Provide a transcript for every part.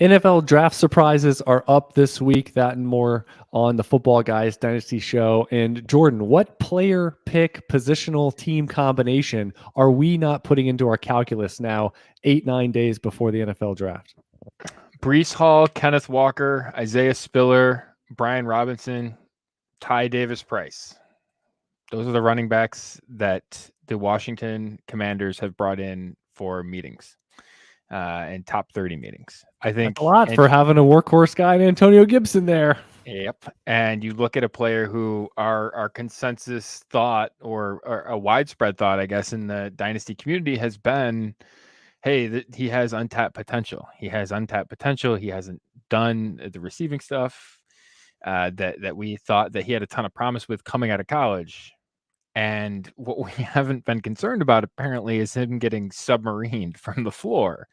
NFL draft surprises are up this week. That and more on the Footballguys Dynasty Show. And Jordan, what player pick positional team combination are we not putting into our calculus now 8-9 days before the NFL draft? Breece Hall, Kenneth Walker, Isaiah Spiller, Brian Robinson, Ty Davis Price. Those are the running backs that the Washington Commanders have brought in for meetings. And top 30 meetings. I think that's a lot for having a workhorse guy and Antonio Gibson there. Yep. And you look at a player who our consensus thought or a widespread thought, I guess, in the Dynasty community has been, hey, he has untapped potential. He has untapped potential. He hasn't done the receiving stuff that we thought that he had a ton of promise with coming out of college. And what we haven't been concerned about, apparently, is him getting submarined from the floor,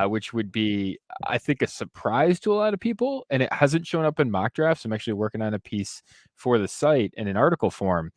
which would be, I think, a surprise to a lot of people. And it hasn't shown up in mock drafts. I'm actually working on a piece for the site in an article form,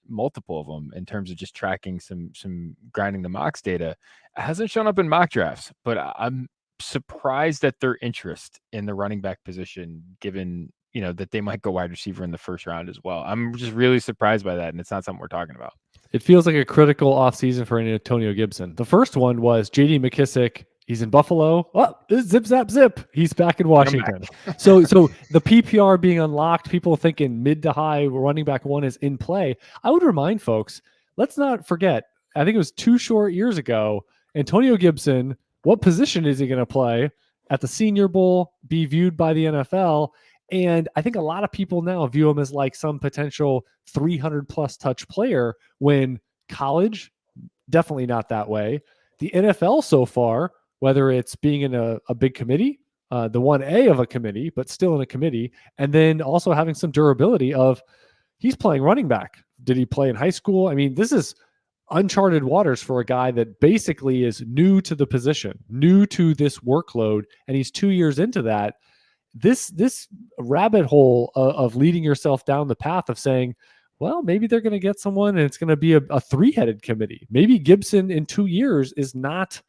multiple of them, in terms of just tracking some grinding the mocks data. It hasn't shown up in mock drafts, but I'm surprised at their interest in the running back position, given that they might go wide receiver in the first round as well. I'm just really surprised by that, and it's not something we're talking about. It feels like a critical offseason for Antonio Gibson. The first one was J.D. McKissick. He's in Buffalo. Oh, zip, zap, zip. He's back in Washington. So the PPR being unlocked, people thinking mid to high running back one is in play. I would remind folks, let's not forget, I think it was 2 short years ago, Antonio Gibson, what position is he going to play at the Senior Bowl, be viewed by the NFL? And I think a lot of people now view him as like some potential 300 plus touch player, when college, definitely not that way. The NFL so far, whether it's being in a big committee, the 1A of a committee, but still in a committee, and then also having some durability of he's playing running back. Did he play in high school? I mean, this is uncharted waters for a guy that basically is new to the position, new to this workload, and he's 2 years into that. This rabbit hole of leading yourself down the path of saying, well, maybe they're going to get someone and it's going to be a three-headed committee. Maybe Gibson in 2 years is not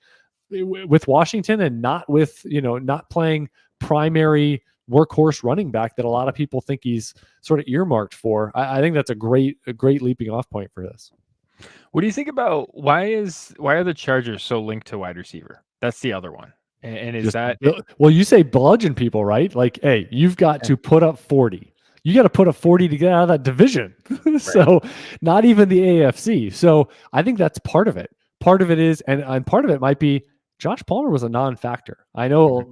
with Washington and not with, not playing primary workhorse running back that a lot of people think he's sort of earmarked for. I think that's a great leaping off point for this. What do you think about why are the Chargers so linked to wide receiver? That's the other one. And is that... Well, you say bludgeon people, right? Like, hey, you've got to put up 40. You got to put up 40 to get out of that division. So not even the AFC. So I think that's part of it. Part of it is, and part of it might be Josh Palmer was a non-factor. I know,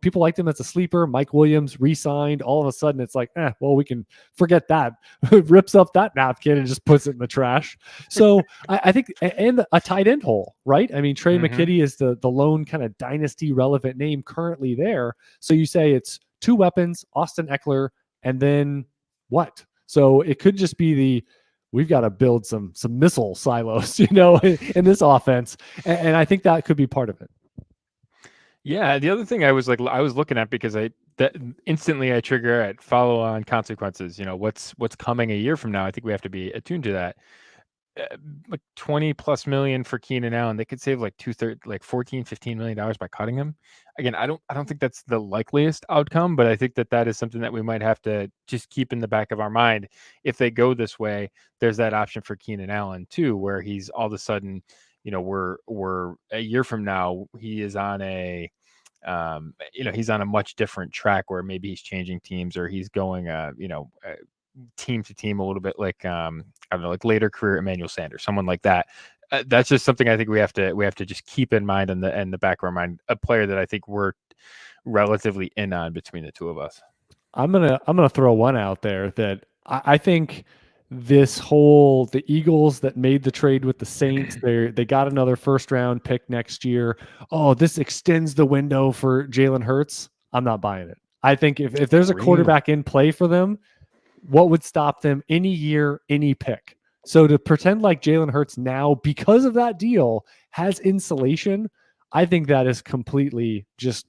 people liked him as a sleeper. Mike Williams re-signed. All of a sudden, it's like, well, we can forget that. Rips up that napkin and just puts it in the trash. So I think, and a tight end hole, right? I mean, Trey McKitty is the lone kind of dynasty relevant name currently there. So you say it's 2 weapons, Austin Eckler, and then what? So it could just be we've got to build some missile silos, in this offense. And I think that could be part of it. Yeah. The other thing I was looking at, because instantly I trigger at follow on consequences, what's coming a year from now. I think we have to be attuned to that. Like 20 plus million for Keenan Allen. They could save like $14-15 million by cutting him. Again, I don't think that's the likeliest outcome, but I think that is something that we might have to just keep in the back of our mind. If they go this way, there's that option for Keenan Allen too, where he's all of a sudden, we're a year from now, he is on he's on a much different track where maybe he's changing teams, or he's going, team to team a little bit like, like later career Emmanuel Sanders, someone like that. that's just something I think we have to just keep in mind in the back of our mind. A player that I think we're relatively in on between the two of us. I'm gonna throw one out there that I think the Eagles that made the trade with the Saints, they got another first round pick next year. Oh, this extends the window for Jalen Hurts. I'm not buying it. I think if there's a quarterback in play for them, what would stop them any year, any pick? So to pretend like Jalen Hurts now, because of that deal, has insulation, I think that is completely just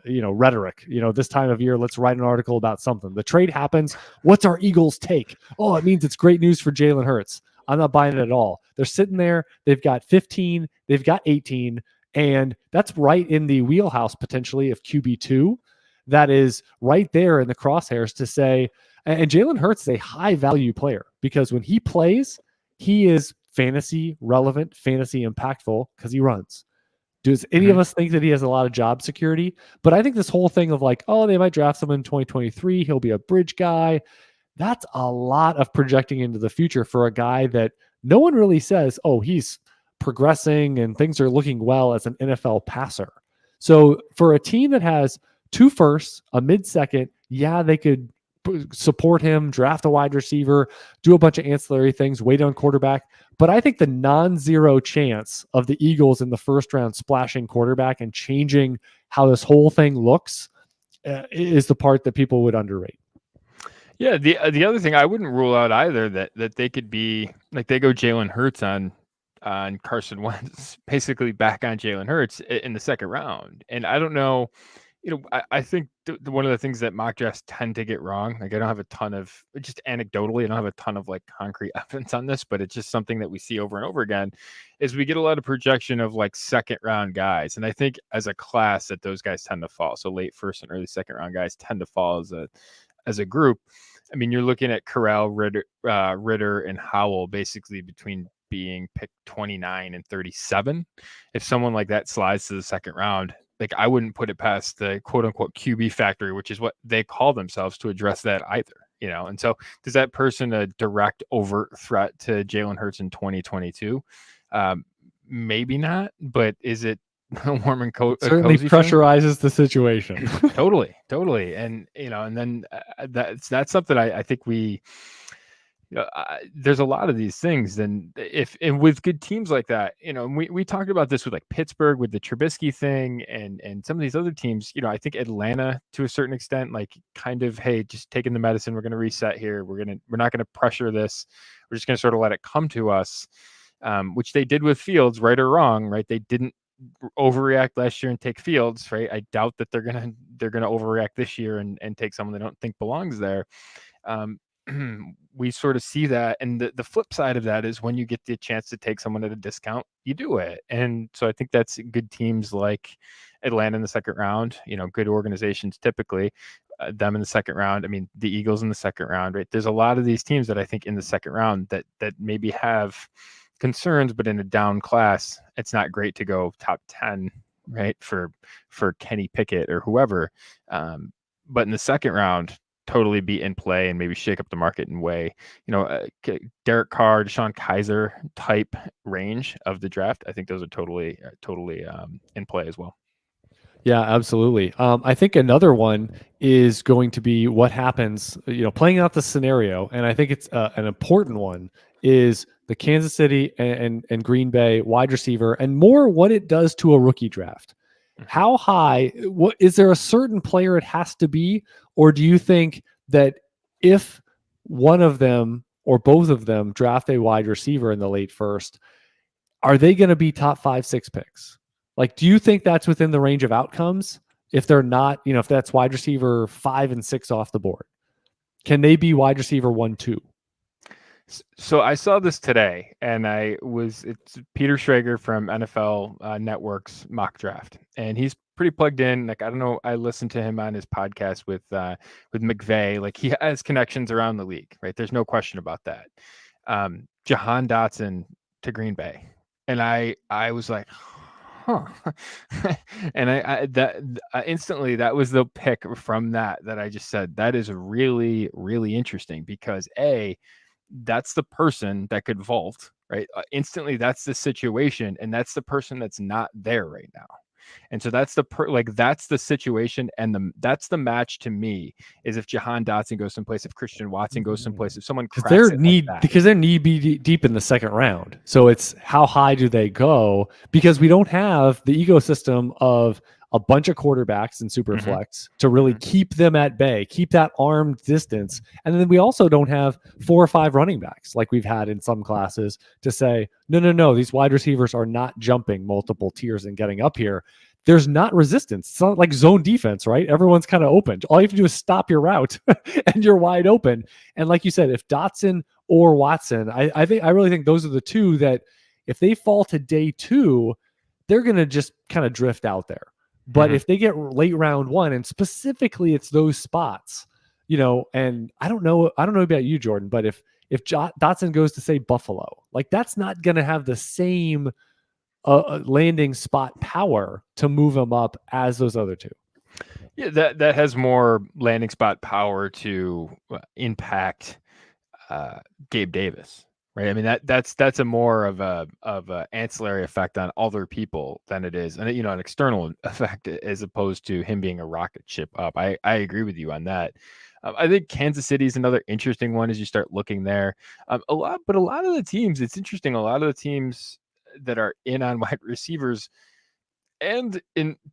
rhetoric. This time of year, let's write an article about something. The trade happens. What's our Eagles take? Oh, it means it's great news for Jalen Hurts. I'm not buying it at all. They're sitting there. They've got 15. They've got 18. And that's right in the wheelhouse potentially of QB2. That is right there in the crosshairs to say, and Jalen Hurts is a high value player because when he plays, he is fantasy relevant, fantasy impactful because he runs. Does any of us think that he has a lot of job security? But I think this whole thing of like, oh, they might draft someone in 2023. He'll be a bridge guy. That's a lot of projecting into the future for a guy that no one really says, oh, he's progressing and things are looking well as an NFL passer. So for a team that has 2 firsts, a mid-second, yeah, they could support him, draft a wide receiver, do a bunch of ancillary things, wait on quarterback. But I think the non-zero chance of the Eagles in the first round splashing quarterback and changing how this whole thing looks is the part that people would underrate. Yeah, the other thing I wouldn't rule out either that they could be like they go Jalen Hurts on Carson Wentz, basically back on Jalen Hurts in the second round. And I don't know, I think one of the things that mock drafts tend to get wrong, like I don't have a ton of, just anecdotally, I don't have a ton of like concrete evidence on this, but it's just something that we see over and over again, is we get a lot of projection of like second round guys. And I think as a class that those guys tend to fall. So late first and early second round guys tend to fall as a group. I mean, you're looking at Corral, Ritter, and Howell basically between being picked 29 and 37. If someone like that slides to the second round, like I wouldn't put it past the quote unquote QB factory, which is what they call themselves, to address that either, And so does that person a direct overt threat to Jalen Hurts in 2022? Maybe not, but is it warm and certainly pressurizes the situation. Totally. And, and then that's something I think there's a lot of these things. And with good teams like that, we talked about this with like Pittsburgh with the Trubisky thing and some of these other teams, I think Atlanta to a certain extent, like kind of, hey, just taking the medicine, we're going to reset here. We're not going to pressure this. We're just going to sort of let it come to us, which they did with Fields, right or wrong, right? They didn't overreact last year and take Fields, right? I doubt that they're gonna overreact this year and take someone they don't think belongs there. We sort of see that, and the flip side of that is when you get the chance to take someone at a discount, you do it. And so I think that's good teams like Atlanta in the second round, good organizations typically, them in the second round. I mean, the Eagles in the second round, right? There's a lot of these teams that I think in the second round that maybe have concerns, but in a down class, it's not great to go top 10, right? For Kenny Pickett or whoever. But in the second round, totally be in play and maybe shake up the market in way, Derek Carr, Deshaun Kaiser type range of the draft. I think those are totally in play as well. Yeah, absolutely. I think another one is going to be what happens, playing out the scenario. And I think it's an important one is the Kansas City and Green Bay wide receiver and more what it does to a rookie draft. How high, is there a certain player it has to be? Or do you think that if one of them or both of them draft a wide receiver in the late first, are they going to be top 5, 6 picks? Like, do you think that's within the range of outcomes? If they're not, if that's wide receiver 5 and 6 off the board, can they be wide receiver 1, 2? So I saw this today, and it's Peter Schrager from NFL Network's mock draft, and he's pretty plugged in. Like, I don't know, I listened to him on his podcast with McVay. Like, he has connections around the league, right? There's no question about that. Jahan Dotson to Green Bay, and I was like, huh. And I instantly, that was the pick from that I just said, that is really, really interesting because that's the person that could vault, right? Instantly, that's the situation, and that's the person that's not there right now. And so that's that's the situation, and that's the match to me is if Jahan Dotson goes someplace, if Christian Watson goes someplace, if someone cracks it like that. Because their need be deep in the second round. So it's how high do they go? Because we don't have the ecosystem of a bunch of quarterbacks in Superflex to really keep them at bay, keep that armed distance. And then we also don't have 4 or 5 running backs like we've had in some classes to say, no, these wide receivers are not jumping multiple tiers and getting up here. There's not resistance. It's not like zone defense, right? Everyone's kind of open. All you have to do is stop your route and you're wide open. And like you said, if Dotson or Watson, I really think those are the two that if they fall to day 2, they're going to just kind of drift out there. But if they get late round 1, and specifically it's those spots, and I don't know about you, Jordan, but if Dotson goes to say Buffalo, like that's not going to have the same landing spot power to move him up as those other two. Yeah, that has more landing spot power to impact Gabe Davis, right? I mean that's a more of a ancillary effect on other people than it is, and an external effect as opposed to him being a rocket ship up. I agree with you on that. I think Kansas City is another interesting one as you start looking there. A lot of the teams, it's interesting. A lot of the teams that are in on wide receivers and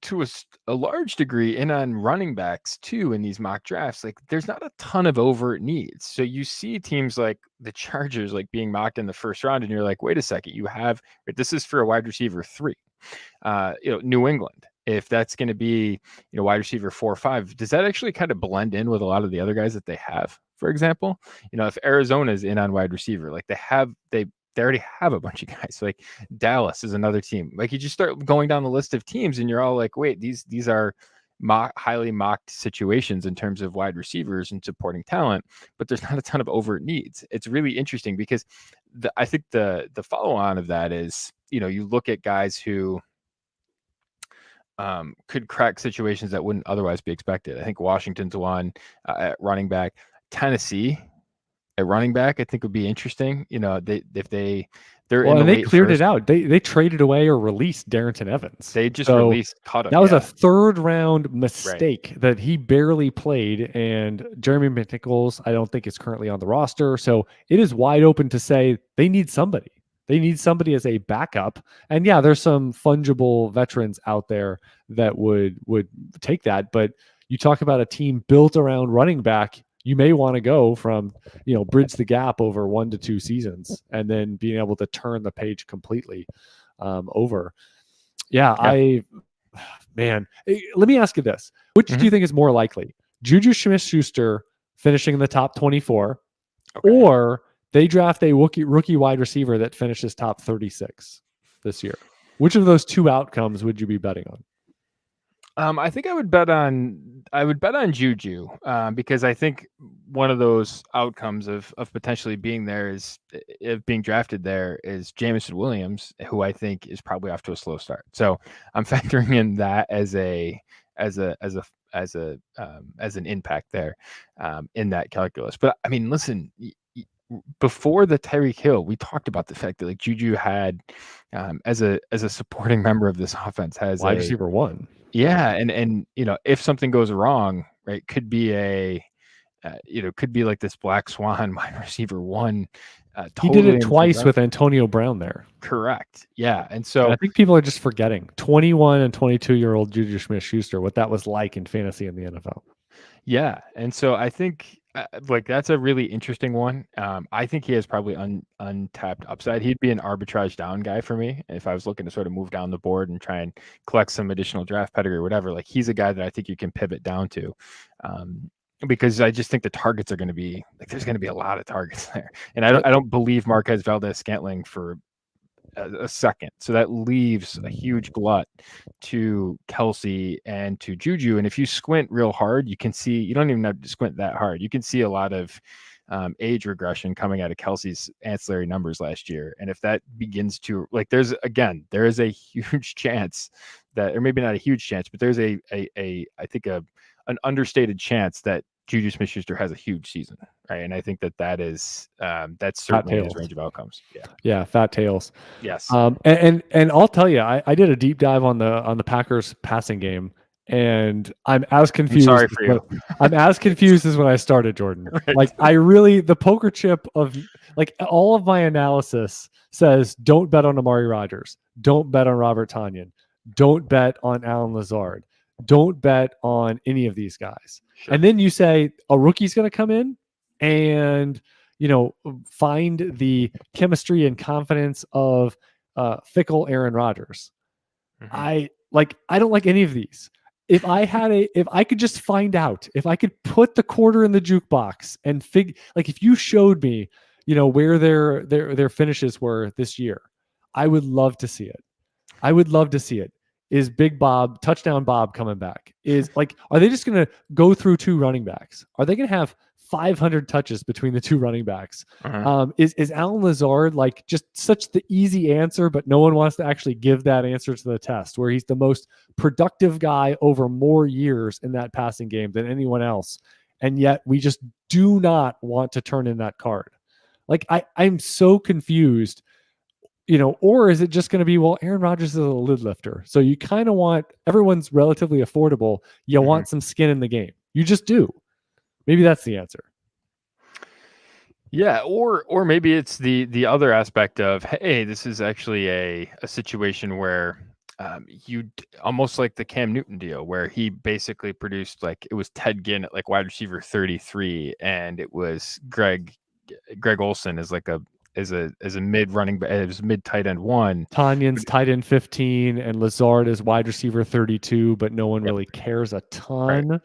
to a large degree in on running backs too in these mock drafts, like there's not a ton of overt needs. So you see teams like the Chargers like being mocked in the first round, and you're like, wait a second, this is for a wide receiver 3. New England, if that's going to be wide receiver 4 or 5, does that actually kind of blend in with a lot of the other guys that they have? For example, if Arizona's in on wide receiver, like they already have a bunch of guys. Like Dallas is another team. Like you just start going down the list of teams and you're all like, wait, these are highly mocked situations in terms of wide receivers and supporting talent, but there's not a ton of overt needs. It's really interesting because I think the follow on of that is, you look at guys who could crack situations that wouldn't otherwise be expected. I think Washington's one at running back. Tennessee at running back, I think would be interesting. They cleared it out. They traded away or released Darrington Evans. They just released Cotto. That was a 3rd round mistake that he barely played. And Jeremy McNichols, I don't think is currently on the roster. So it is wide open to say they need somebody. They need somebody as a backup. And yeah, there's some fungible veterans out there that would take that. But you talk about a team built around running back, you may want to go from, bridge the gap over 1 to 2 seasons and then being able to turn the page completely over. Yeah. Let me ask you this. Which do you think is more likely? JuJu Smith-Schuster finishing in the top 24 or they draft a rookie wide receiver that finishes top 36 this year? Which of those 2 outcomes would you be betting on? I think I would bet on JuJu because I think one of those outcomes of potentially being there being drafted there is Jameson Williams, who I think is probably off to a slow start. So I'm factoring in that as an impact there in that calculus. But I mean, listen, before the Tyreek Hill, we talked about the fact that like JuJu had as a supporting member of this offense has wide receiver 1. Yeah, and if something goes wrong, right, could be like this black swan wide receiver 1. He did it twice with Antonio Brown there. Correct. Yeah, and so I think people are just forgetting 21 and 22-year-old JuJu Smith-Schuster, what that was like in fantasy in the NFL. Yeah, and so I think that's a really interesting one. I think he has probably untapped upside. He'd be an arbitrage down guy for me if I was looking to sort of move down the board and try and collect some additional draft pedigree or whatever. Like he's a guy that I think you can pivot down to, because I just think the targets are going to be there's going to be a lot of targets there, and I don't believe Marquez Valdez-Scantling for a second. So that leaves a huge glut to Kelsey and to JuJu. And if you squint real hard, you can see, you don't even have to squint that hard. You can see a lot of age regression coming out of Kelsey's ancillary numbers last year. And if that begins to there is a huge chance that, or maybe not a huge chance, but there's I think an understated chance that JuJu Smith-Schuster has a huge season, right? And I think that's certainly his range of outcomes. Yeah, fat tails. Yes. And I'll tell you, I did a deep dive on the Packers passing game, and I'm as confused. I'm sorry for you. I'm as confused as when I started, Jordan. Right. Like the poker chip of like all of my analysis says don't bet on Amari Rodgers, don't bet on Robert Tonyan, don't bet on Alan Lazard, don't bet on any of these guys. Sure. And then you say a rookie's going to come in and find the chemistry and confidence of fickle Aaron Rodgers. Mm-hmm. I don't like any of these. If I could just find out, if I could put the quarter in the jukebox and if you showed me, where their finishes were this year, I would love to see it. I would love to see it. Is Big Bob, touchdown Bob coming back? Are they just going to go through two running backs? Are they going to have 500 touches between the two running backs? Uh-huh. Is Alan Lazard just such the easy answer, but no one wants to actually give that answer to the test, where he's the most productive guy over more years in that passing game than anyone else, and yet we just do not want to turn in that card? I'm so confused. Or is it just going to be, well, Aaron Rodgers is a lid lifter, so you kind of want, everyone's relatively affordable, you want some skin in the game. You just do. Maybe that's the answer. Yeah, or maybe it's the other aspect of, hey, this is actually a situation where you almost like the Cam Newton deal, where he basically produced, it was Ted Ginn at wide receiver 33, and it was Greg Olsen as a mid running back, it was mid tight end 1. Tanyan's tight end 15, and Lazard is wide receiver 32, but no one really cares a ton. Right.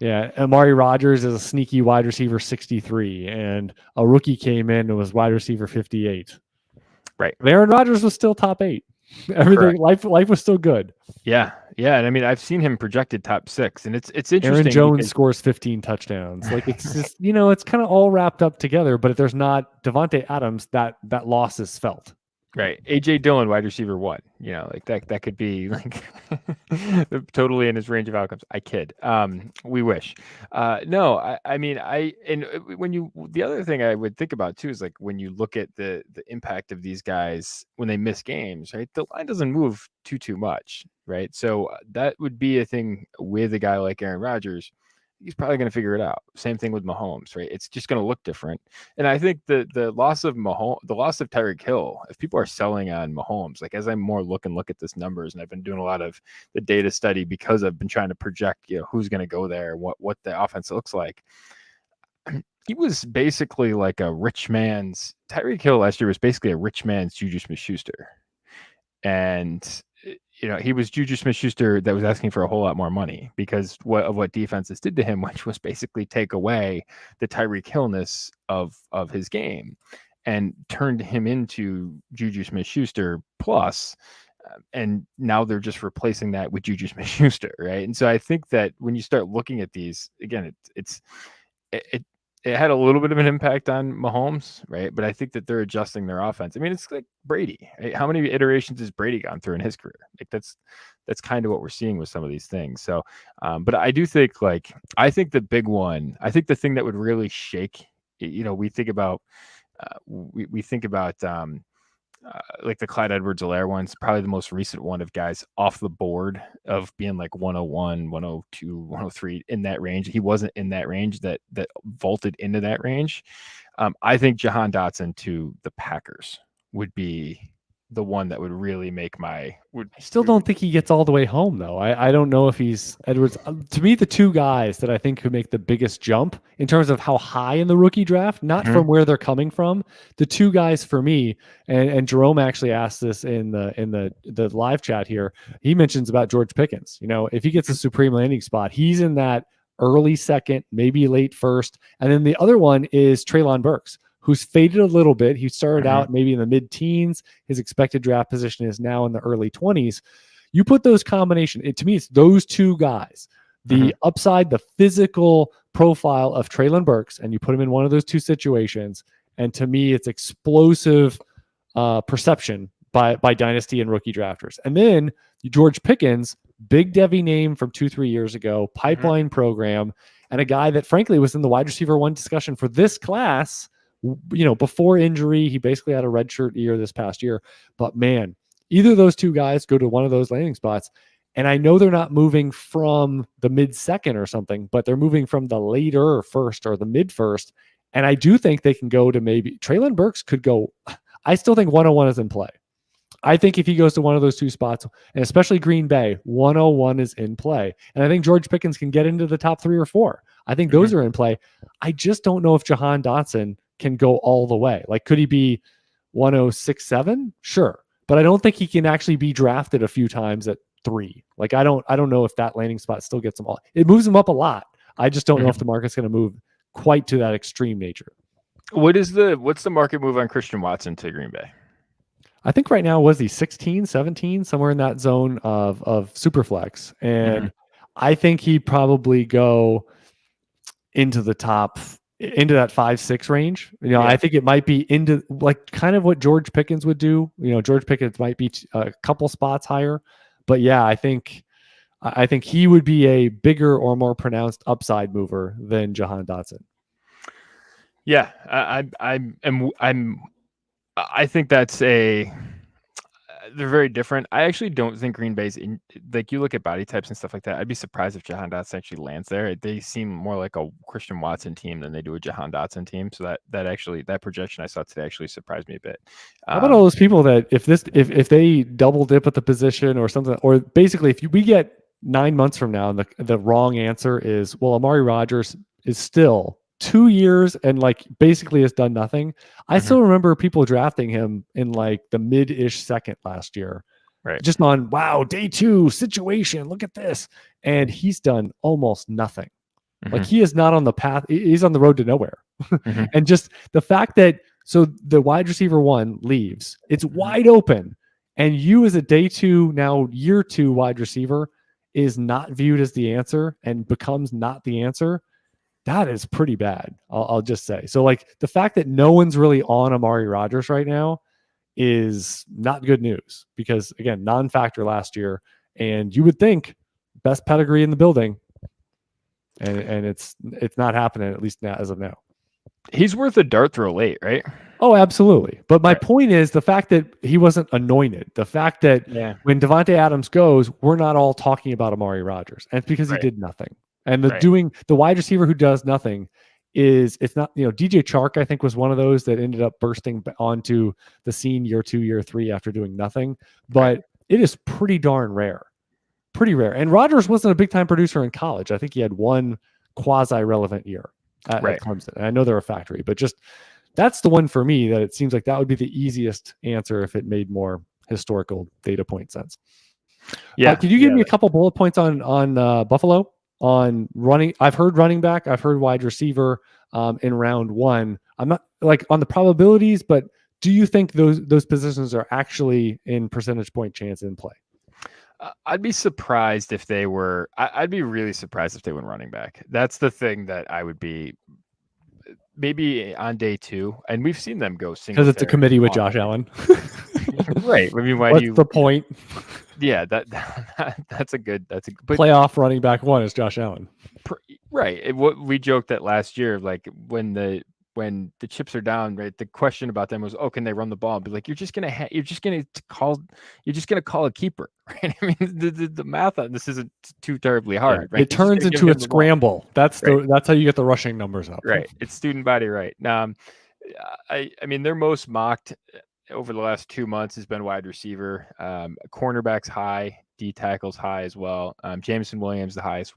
Yeah, Amari Rodgers is a sneaky wide receiver 63, and a rookie came in and was wide receiver 58. Right. But Aaron Rodgers was still top 8. Everything, life was still good. Yeah, and I mean, I've seen him projected top 6, and it's interesting. Aaron Jones scores 15 touchdowns. It's just it's kind of all wrapped up together. But if there's not Devontae Adams, that loss is felt. Right. AJ Dillon, wide receiver 1, that could be totally in his range of outcomes. I kid. We wish. No, I mean, the other thing I would think about too is when you look at the impact of these guys when they miss games, right? The line doesn't move too much, right? So that would be a thing with a guy like Aaron Rodgers. He's probably going to figure it out. Same thing with Mahomes, right? It's just going to look different. And I think the loss of Tyreek Hill, if people are selling on Mahomes, as I'm more look at this numbers, and I've been doing a lot of the data study because I've been trying to project, who's going to go there, what the offense looks like. He was basically like a rich man's Tyreek Hill last year was basically a rich man's JuJu Smith-Schuster. And he was JuJu Smith-Schuster that was asking for a whole lot more money because of what defenses did to him, which was basically take away the Tyreek Hillness of his game and turned him into JuJu Smith-Schuster plus. And now they're just replacing that with JuJu Smith-Schuster, right? And so I think that when you start looking at these, again, it had a little bit of an impact on Mahomes, right? But I think that they're adjusting their offense. I mean, it's like Brady. Right? How many iterations has Brady gone through in his career? That's kind of what we're seeing with some of these things. So, but I do think I think the big one, I think the thing that would really shake, we think about the Clyde Edwards-Helaire one's probably the most recent one of guys off the board of being 101, 102, 103 in that range. He wasn't in that range that vaulted into that range. I think Jahan Dotson to the Packers would be the one that would really make I still don't think he gets all the way home, though. I don't know if he's Edwards. To me, the two guys that I think could make the biggest jump in terms of how high in the rookie draft, not from where they're coming from, the two guys for me, and Jerome actually asked this in the live chat here. He mentions about George Pickens. If he gets a supreme landing spot, he's in that early second, maybe late first. And then the other one is Treylon Burks, who's faded a little bit. He started out maybe in the mid-teens. His expected draft position is now in the early 20s. You put those combination, to me, it's those two guys. The upside, the physical profile of Treylon Burks, and you put him in one of those two situations. And to me, it's explosive perception by Dynasty and rookie drafters. And then George Pickens, big Devy name from 2-3 years ago, pipeline program. and a guy that frankly was in the wide receiver one discussion for this class, before injury. He basically had a redshirt year this past year, but man, either of those two guys go to one of those landing spots. And I know they're not moving from the mid second or something, but they're moving from the later first or the mid first. And I do think they can go to maybe Treylon Burks could go. I still think 101 is in play. I think if he goes to one of those two spots, and especially Green Bay, 101 is in play. And I think George Pickens can get into the top 3 or 4. I think those are in play. I just don't know if Jahan Dotson can go all the way. Like, could he be 106.7? Sure. But I don't think he can actually be drafted a few times at 3. Like, I don't know if that landing spot still gets him all. It moves him up a lot. I just don't know if the market's going to move quite to that extreme nature. What's the market move on Christian Watson to Green Bay? I think right now was he 16, 17, somewhere in that zone of Superflex. And I think he'd probably go into the top, into that 5-6 range. I think it might be into like kind of what George Pickens would do. George Pickens might be a couple spots higher, but yeah, I think he would be a bigger or more pronounced upside mover than Jahan Dotson. Yeah, I think they're very different. I actually don't think Green Bay's like, you look at body types and stuff like that. I'd be surprised if Jahan Dotson actually lands there. They seem more like a Christian Watson team than they do a Jahan Dotson team. So that projection I saw today actually surprised me a bit. How about all those people that if they double dip at the position or something, or basically if we get 9 months from now and the wrong answer is, well, Amari Rodgers is still 2 years and like basically has done nothing. I still remember people drafting him in like the mid-ish second last year, right? Just on, wow, day 2 situation. Look at this. And he's done almost nothing. Like, he is not on the path. He's on the road to nowhere. And just the fact that, so the wide receiver 1 leaves, it's wide open. And you as a day 2, now year 2 wide receiver is not viewed as the answer and becomes not the answer. That is pretty bad. I'll just say. So like the fact that no one's really on Amari Rodgers right now is not good news, because again, non-factor last year, and you would think best pedigree in the building, and it's not happening, at least now, as of now. He's worth a dart throw late, right? Oh, absolutely. But my point is the fact that he wasn't anointed, the fact that when Devontae Adams goes, we're not all talking about Amari Rodgers, and it's because he did nothing. And the wide receiver who does nothing it's not, DJ Chark, I think, was one of those that ended up bursting onto the scene year 2, year 3 after doing nothing. But it is pretty darn rare. Pretty rare. And Rodgers wasn't a big time producer in college. I think he had one quasi relevant year at Clemson. And I know they're a factory, but just that's the one for me that it seems like that would be the easiest answer if it made more historical data point sense. Yeah. Could you give me a couple bullet points on Buffalo? On running, I've heard running back, I've heard wide receiver in round 1. I'm not like on the probabilities, but do you think those positions are actually in percentage point chance in play? I'd be surprised if they were. I'd be really surprised if they went running back. That's the thing that I would be maybe on day 2, and we've seen them go single. Because it's a committee with Josh Allen. Right. I mean, what's the point? Yeah, that's a good playoff running back 1 is Josh Allen. Right. We joked that last year, like when the chips are down, right? The question about them was, oh, can they run the ball? I'd be like, you're just gonna call a keeper, right? I mean, the math on this isn't too terribly hard. Right? It turns into a scramble. That's how you get the rushing numbers up. Right. It's student body right. I mean, their most mocked over the last 2 months has been wide receiver. Cornerbacks high, D tackles high as well. Jameson Williams, the highest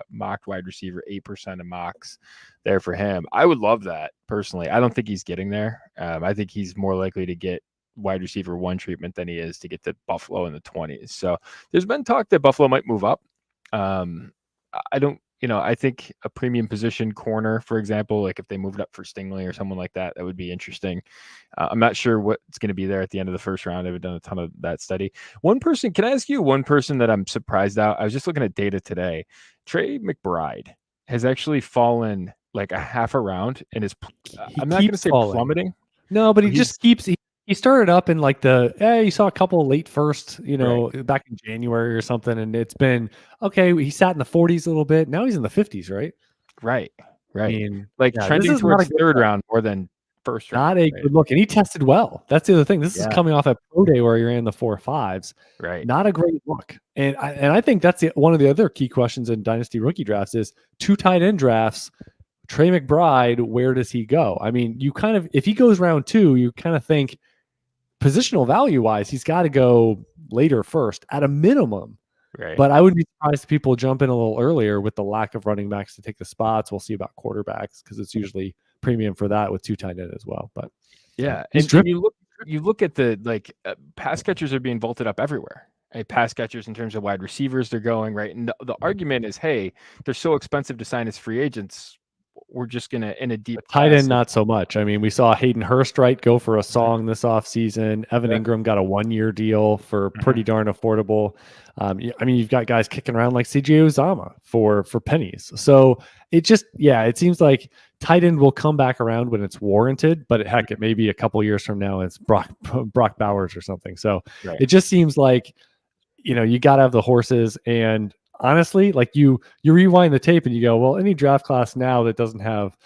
mocked wide receiver, 8% of mocks there for him. I would love that personally. I don't think he's getting there. I think he's more likely to get wide receiver 1 treatment than he is to get to Buffalo in the 20s. So there's been talk that Buffalo might move up. I think a premium position corner, for example, like if they moved up for Stingley or someone like that, that would be interesting. I'm not sure what's going to be there at the end of the first round. I haven't done a ton of that study. Can I ask you one person that I'm surprised out? I was just looking at data today. Trey McBride has actually fallen like a half a round and I'm not going to say plummeting. No, but he just keeps. He started up in like you saw a couple late first, back in January or something. And it's been, okay, he sat in the 40s a little bit. Now he's in the 50s, right? Right. I mean, Like yeah, this trending is not a towards good third look. round more than first round. Not a Right. good look. And he tested well. That's the other thing. This is Yeah. coming off a pro day where he ran the 4.5s. Right. Not a great look. And I think that's one of the other key questions in dynasty rookie drafts is 2 tight end drafts. Trey McBride, where does he go? I mean, you kind of, if he goes round 2, you kind of think positional value wise, he's got to go later first at a minimum. Right. But I would be surprised if people jump in a little earlier with the lack of running backs to take the spots. We'll see about quarterbacks because it's usually premium for that with 2 tight end as well. But yeah, and you look at the pass catchers are being vaulted up everywhere. Right? Pass catchers in terms of wide receivers, they're going right. And the argument is, hey, they're so expensive to sign as free agents. We're just gonna in a deep tight end, not so much. I mean, we saw Hayden Hurst go for a song this offseason. Evan Ingram got a 1-year deal for pretty darn affordable. I mean, you've got guys kicking around like CJ Uzama for pennies. So it just, it seems like tight end will come back around when it's warranted, but heck, it may be a couple years from now. It's Brock Bowers or something. So it just seems like, you got to have the horses. And honestly, like you rewind the tape and you go, well, any draft class now that doesn't have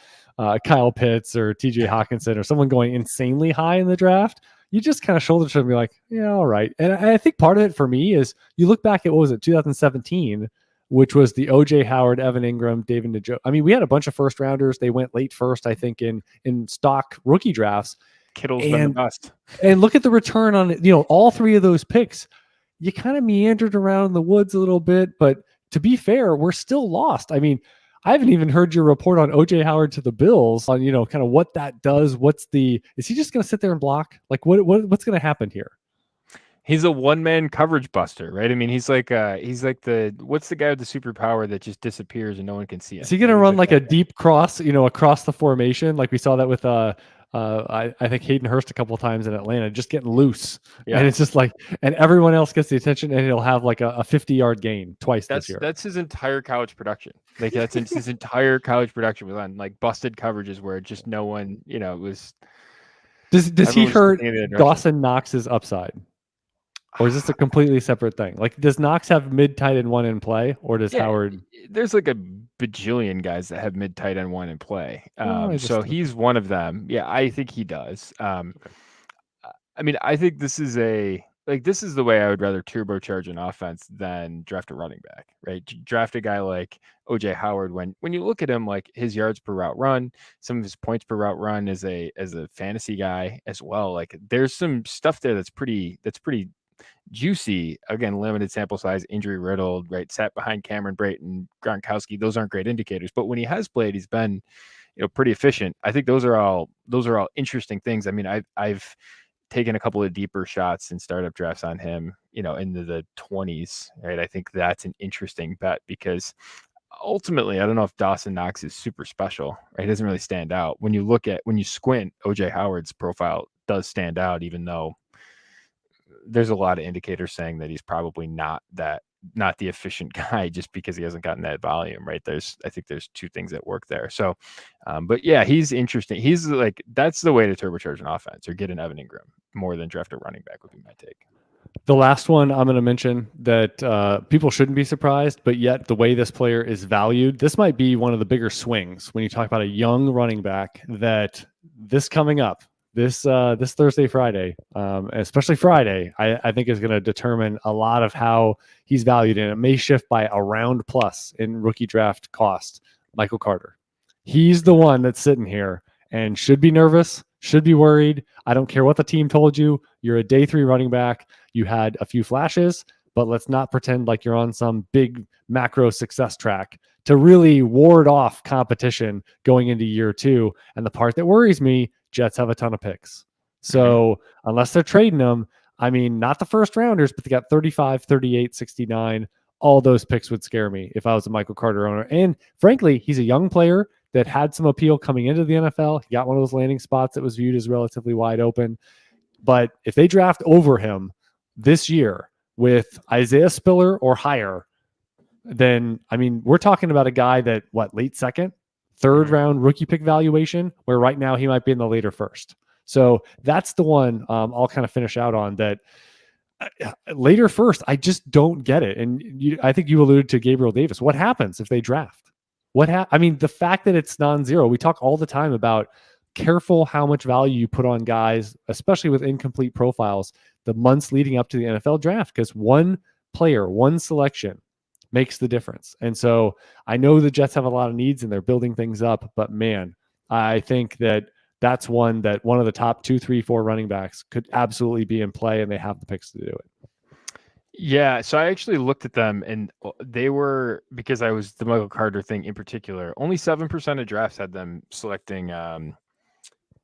Kyle Pitts or TJ Hawkinson or someone going insanely high in the draft, you just kind of shoulder to and be like, yeah, all right. And I think part of it for me is you look back at, what was it, 2017, which was the OJ Howard, Evan Ingram, David Njoku. I mean, we had a bunch of first rounders. They went late first, I think, in stock rookie drafts. Kittle's been the best. And look at the return on, all 3 of those picks. You kind of meandered around in the woods a little bit, but to be fair, we're still lost. I mean, I haven't even heard your report on OJ Howard to the Bills on, kind of what that does. Is he just going to sit there and block? Like what's going to happen here? He's a one-man coverage buster, right? I mean, he's like what's the guy with the superpower that just disappears and no one can see him? Is he going to run like a deep cross, across the formation? Like we saw that with, I think Hayden Hurst a couple of times in Atlanta, just getting loose. Yeah. And it's just like, and everyone else gets the attention and he'll have like a 50-yard gain twice this year. That's his entire college production. Like that's his entire college production was on like busted coverages where just no one, was. Does he hurt Dawson Knox's upside? Or is this a completely separate thing? Like, does Knox have mid tight end 1 in play, or does Howard? There's like a bajillion guys that have mid tight end 1 in play. So he's one of them. Yeah, I think he does. I mean, I think this is the way I would rather turbocharge an offense than draft a running back, right? Draft a guy like OJ Howard. When you look at him, like his yards per route run, some of his points per route run as a fantasy guy as well. Like there's some stuff there that's pretty juicy. Again, limited sample size, injury riddled, right? Sat behind Cameron Brate and Gronkowski. Those aren't great indicators, but when he has played, he's been, pretty efficient. I think those are all interesting things. I mean, I've taken a couple of deeper shots in startup drafts on him, into the 20s, right? I think that's an interesting bet because ultimately, I don't know if Dawson Knox is super special, right? He doesn't really stand out. When you squint, OJ Howard's profile does stand out, even though there's a lot of indicators saying that he's probably not the efficient guy just because he hasn't gotten that volume, right? I think there's 2 things that work there. So, but yeah, he's interesting. He's like, that's the way to turbocharge an offense or get an Evan Ingram more than draft a running back would be my take. The last one I'm going to mention that people shouldn't be surprised, but yet the way this player is valued, this might be one of the bigger swings when you talk about a young running back that this coming up, this Thursday, Friday, especially Friday, I think is going to determine a lot of how he's valued, and it may shift by a round plus in rookie draft cost. Michael Carter. He's the one that's sitting here and should be nervous, should be worried. I don't care what the team told you. You're a day 3 running back. You had a few flashes, but let's not pretend like you're on some big macro success track to really ward off competition going into year 2. And the part that worries me, Jets have a ton of picks. So unless they're trading them, I mean, not the first rounders, but they got 35, 38, 69. All those picks would scare me if I was a Michael Carter owner. And frankly, he's a young player that had some appeal coming into the NFL. He got one of those landing spots that was viewed as relatively wide open. But if they draft over him this year with Isaiah Spiller or higher, then, I mean, we're talking about a guy that, late second, 3rd round rookie pick valuation, where right now he might be in the later 1st. So that's the one I'll kind of finish out on that. Later 1st, I just don't get it. And I think you alluded to Gabriel Davis. What happens if they draft? I mean, the fact that it's non-zero, we talk all the time about careful how much value you put on guys, especially with incomplete profiles, the months leading up to the NFL draft, because one player, one selection makes the difference. And so I know the Jets have a lot of needs and they're building things up, but man, I think that's one that one of the top 2, 3, 4 running backs could absolutely be in play, and they have the picks to do it. Yeah, so I actually looked at them, and they were, because I was the Michael Carter thing in particular, only 7% of drafts had them selecting on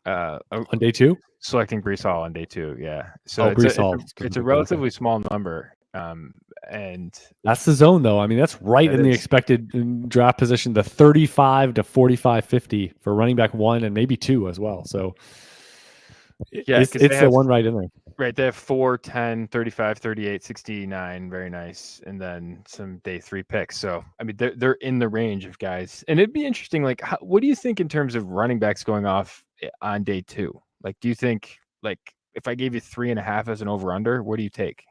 day 2, selecting Breece Hall on day 2. Yeah, so it's a relatively small number. And that's the zone, though. I mean, that's right in the expected draft position, the 35 to 45, 50 for running back 1 and maybe 2 as well. So yeah, it's the one right in there. Right, they have 4, 10, 35, 38, 69, very nice, and then some day 3 picks. So I mean, they're in the range of guys, and it'd be interesting. Like, what do you think in terms of running backs going off on day 2? Like, do you think, like, if I gave you 3.5 as an over under, what do you take?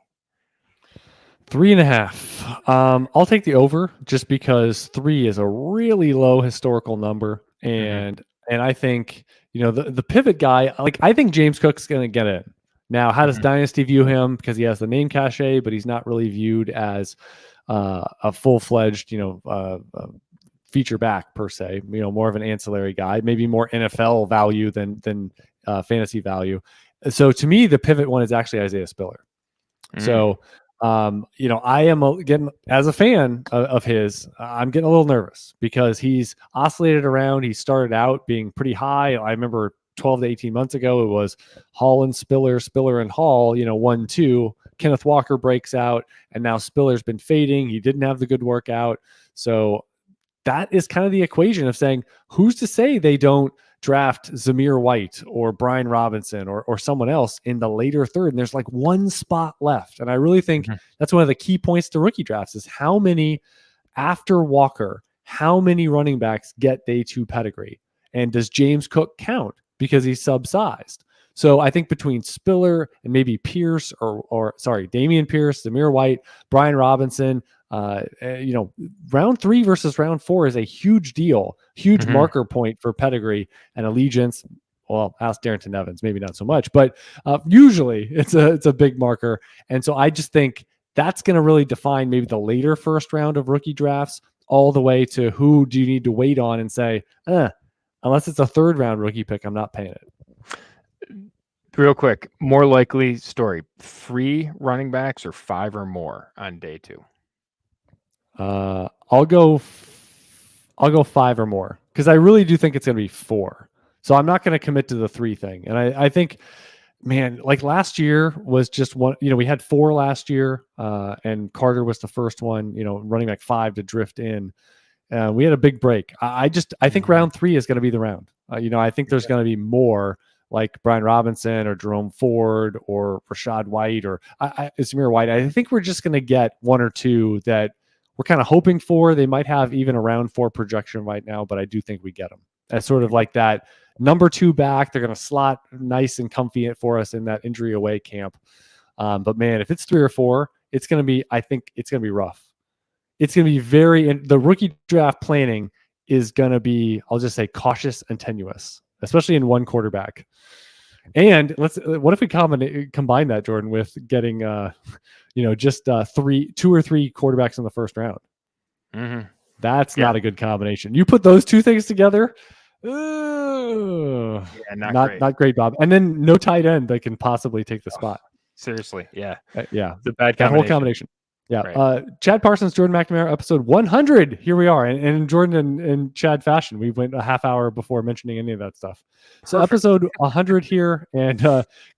3.5. I'll take the over just because 3 is a really low historical number, and I think the pivot guy. Like, I think James Cook's going to get in. Now, how does Dynasty view him? Because he has the name cachet, but he's not really viewed as a full-fledged, feature back per se. More of an ancillary guy, maybe more NFL value than fantasy value. So to me, the pivot one is actually Isaiah Spiller. So, I am getting, as a fan of his, I'm getting a little nervous because he's oscillated around. He started out being pretty high. I remember 12 to 18 months ago, it was Hall and Spiller and Hall, 1-2. Kenneth Walker breaks out, and now Spiller's been fading. He didn't have the good workout. So that is kind of the equation of saying, who's to say they don't draft Zamir White or Brian Robinson or someone else in the later third, and there's like one spot left. And I really think that's one of the key points to rookie drafts is how many after Walker, how many running backs get day 2 pedigree, and does James Cook count because he's subsized? So I think between Spiller and maybe Pierce Dameon Pierce, Zamir White, Brian Robinson, round 3 versus round 4 is a huge deal, huge marker point for pedigree and allegiance. Well, ask Darrington Evans, maybe not so much, but usually it's a big marker. And so I just think that's going to really define maybe the later first round of rookie drafts, all the way to who do you need to wait on and say, unless it's a 3rd round rookie pick, I'm not paying it. Real quick, more likely story: 3 running backs or 5 or more on day 2. I'll go 5 or more because I really do think it's going to be 4. So I'm not going to commit to the 3 thing. And I think, man, like last year was just one. We had 4 last year, and Carter was the first one. Running back 5 to drift in. We had a big break. I think round 3 is going to be the round. I think there's going to be more like Brian Robinson or Jerome Ford or Rashad White or Zamir White. I think we're just going to get 1 or 2 that we're kind of hoping for. They might have even a round 4 projection right now, but I do think we get them as sort of like that number 2 back. They're going to slot nice and comfy for us in that injury away camp. But man, if it's 3 or 4, it's going to be, I think it's going to be rough. It's going to be the rookie draft planning is going to be, I'll just say, cautious and tenuous, especially in one quarterback. And what if we combine that, Jordan, with getting, just 2 or 3 quarterbacks in the first round? That's not a good combination. You put those 2 things together. Not great, Bob. And then no tight end that can possibly take the spot. Seriously. Yeah. The bad combination. That whole combination. Yeah. Right. Chad Parsons, Jordan McNamara, episode 100. Here we are. And in Jordan and Chad fashion, we went a half hour before mentioning any of that stuff. So episode 100 here, and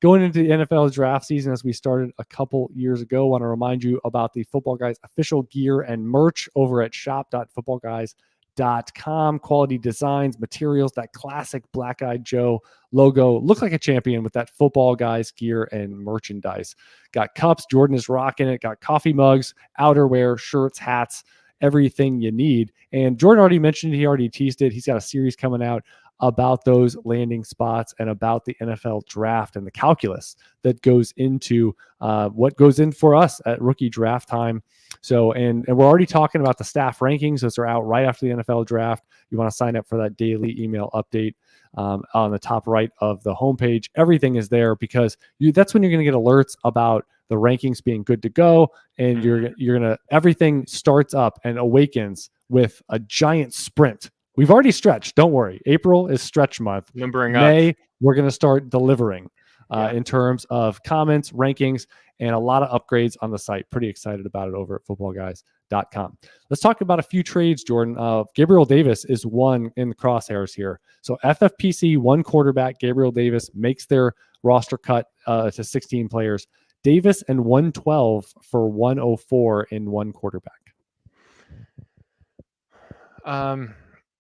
going into the NFL draft season as we started a couple years ago, I want to remind you about the Football Guys official gear and merch over at shop.footballguys.com. Quality designs, materials, that classic Black-Eyed Joe logo. Look like a champion with that Football Guys gear and merchandise. Got cups, Jordan is rocking it. Got coffee mugs, outerwear, shirts, hats, everything you need. And Jordan already mentioned it. He already teased it. He's got a series coming out about those landing spots and about the NFL draft and the calculus that goes into what goes in for us at rookie draft time. So, and we're already talking about the staff rankings. Those are out right after the NFL draft. You want to sign up for that daily email update on the top right of the homepage. Everything is there because that's when you're going to get alerts about the rankings being good to go. And you're going to, everything starts up and awakens with a giant sprint. We've already stretched. Don't worry. April is stretch month. Numbering May, up. we're going to start delivering in terms of comments, rankings, and a lot of upgrades on the site. Pretty excited about it over at footballguys.com. Let's talk about a few trades, Jordan. Gabriel Davis is one in the crosshairs here. So FFPC, one quarterback, Gabriel Davis makes their roster cut to 16 players. Davis and 112 for 104 in one quarterback.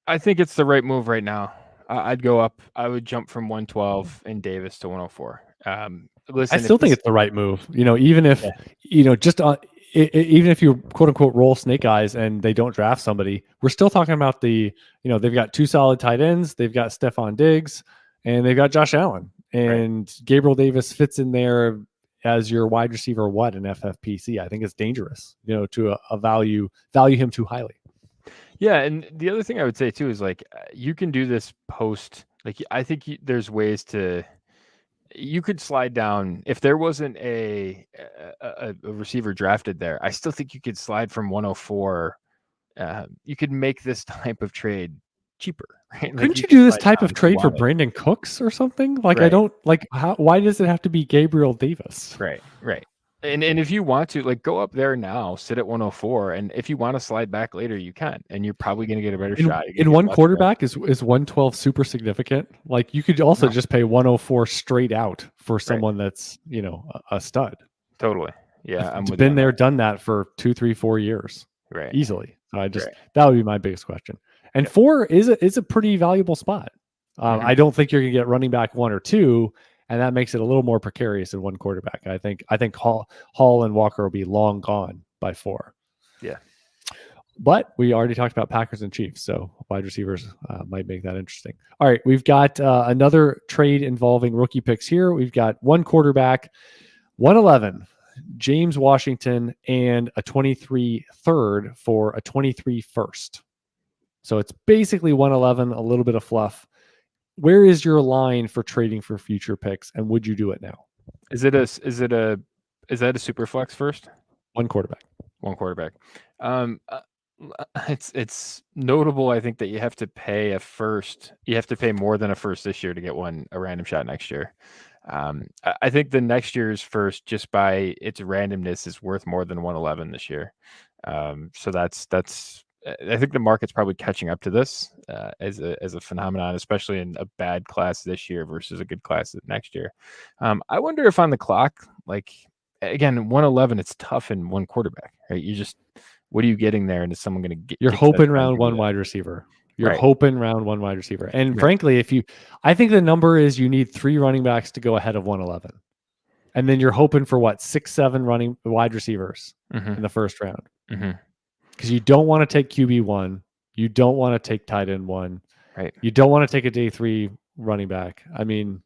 I think it's the right move right now. I'd go up. I would jump from 112 in Davis to 104. Listen, I still think it's the right move. Even if, even if you quote unquote roll snake eyes and they don't draft somebody, we're still talking about they've got two solid tight ends. They've got Stephon Diggs and they've got Josh Allen, and Gabriel Davis fits in there as your wide receiver. What an FFPC. I think it's dangerous, to value him too highly. Yeah, and the other thing I would say too is you can do this post. I think there's ways you could slide down if there wasn't a receiver drafted there. I still think you could slide from 104. You could make this type of trade cheaper, right? Couldn't you do this type of trade for Brandon Cooks or something? I don't why does it have to be Gabriel Davis? Right. And if you want to go up there now, sit at 104, and if you want to slide back later, you can, and you're probably going to get a better shot. In one quarterback is 112 super significant? You could also just pay 104 straight out for someone that's a stud. Totally. Yeah, I've been there, done that for 2, 3, 4 years, easily. So that would be my biggest question. And 4 is a pretty valuable spot. I don't think you're going to get running back 1 or 2. And that makes it a little more precarious in one quarterback. I think Hall and Walker will be long gone by 4. Yeah. But we already talked about Packers and Chiefs, so wide receivers might make that interesting. All right, we've got another trade involving rookie picks here. We've got one quarterback, 111, James Washington, and a 23 third for a 23 first. So it's basically 111, a little bit of fluff. Where is your line for trading for future picks, and would you do it now? Is that a super flex first? One quarterback. It's notable, I think, that you have to pay a first. You have to pay more than a first this year to get a random shot next year. I think the next year's first, just by its randomness, is worth more than 111 this year. So that's. I think the market's probably catching up to this as a phenomenon, especially in a bad class this year versus a good class next year. I wonder if on the clock, again, 111, it's tough in one quarterback, right? What are you getting there? And is someone going to get? You're hoping round one wide receiver. And frankly, I think the number is you need 3 running backs to go ahead of 111. And then you're hoping for 6, 7 running wide receivers in the first round. Because you don't want to take QB1. You don't want to take tight end 1. Right. You don't want to take a day 3 running back. I mean,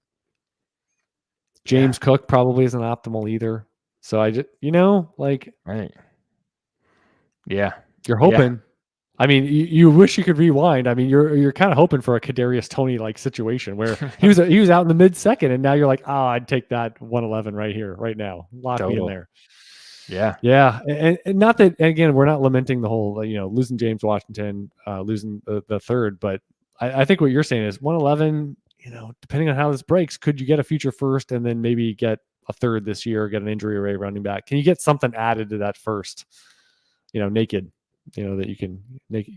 James Cook probably isn't optimal either. So I just, right. Yeah. You're hoping. Yeah. I mean, you wish you could rewind. I mean, you're kind of hoping for a Kadarius Toney like situation where he was out in the mid-second, and now you're like, I'd take that 111 right here, right now. Lock me in there. Yeah. And not that, again, we're not lamenting the whole, losing James Washington, losing the third, but I think what you're saying is 111, depending on how this breaks, could you get a future first and then maybe get a third this year, get an injury array running back? Can you get something added to that first, naked, that you can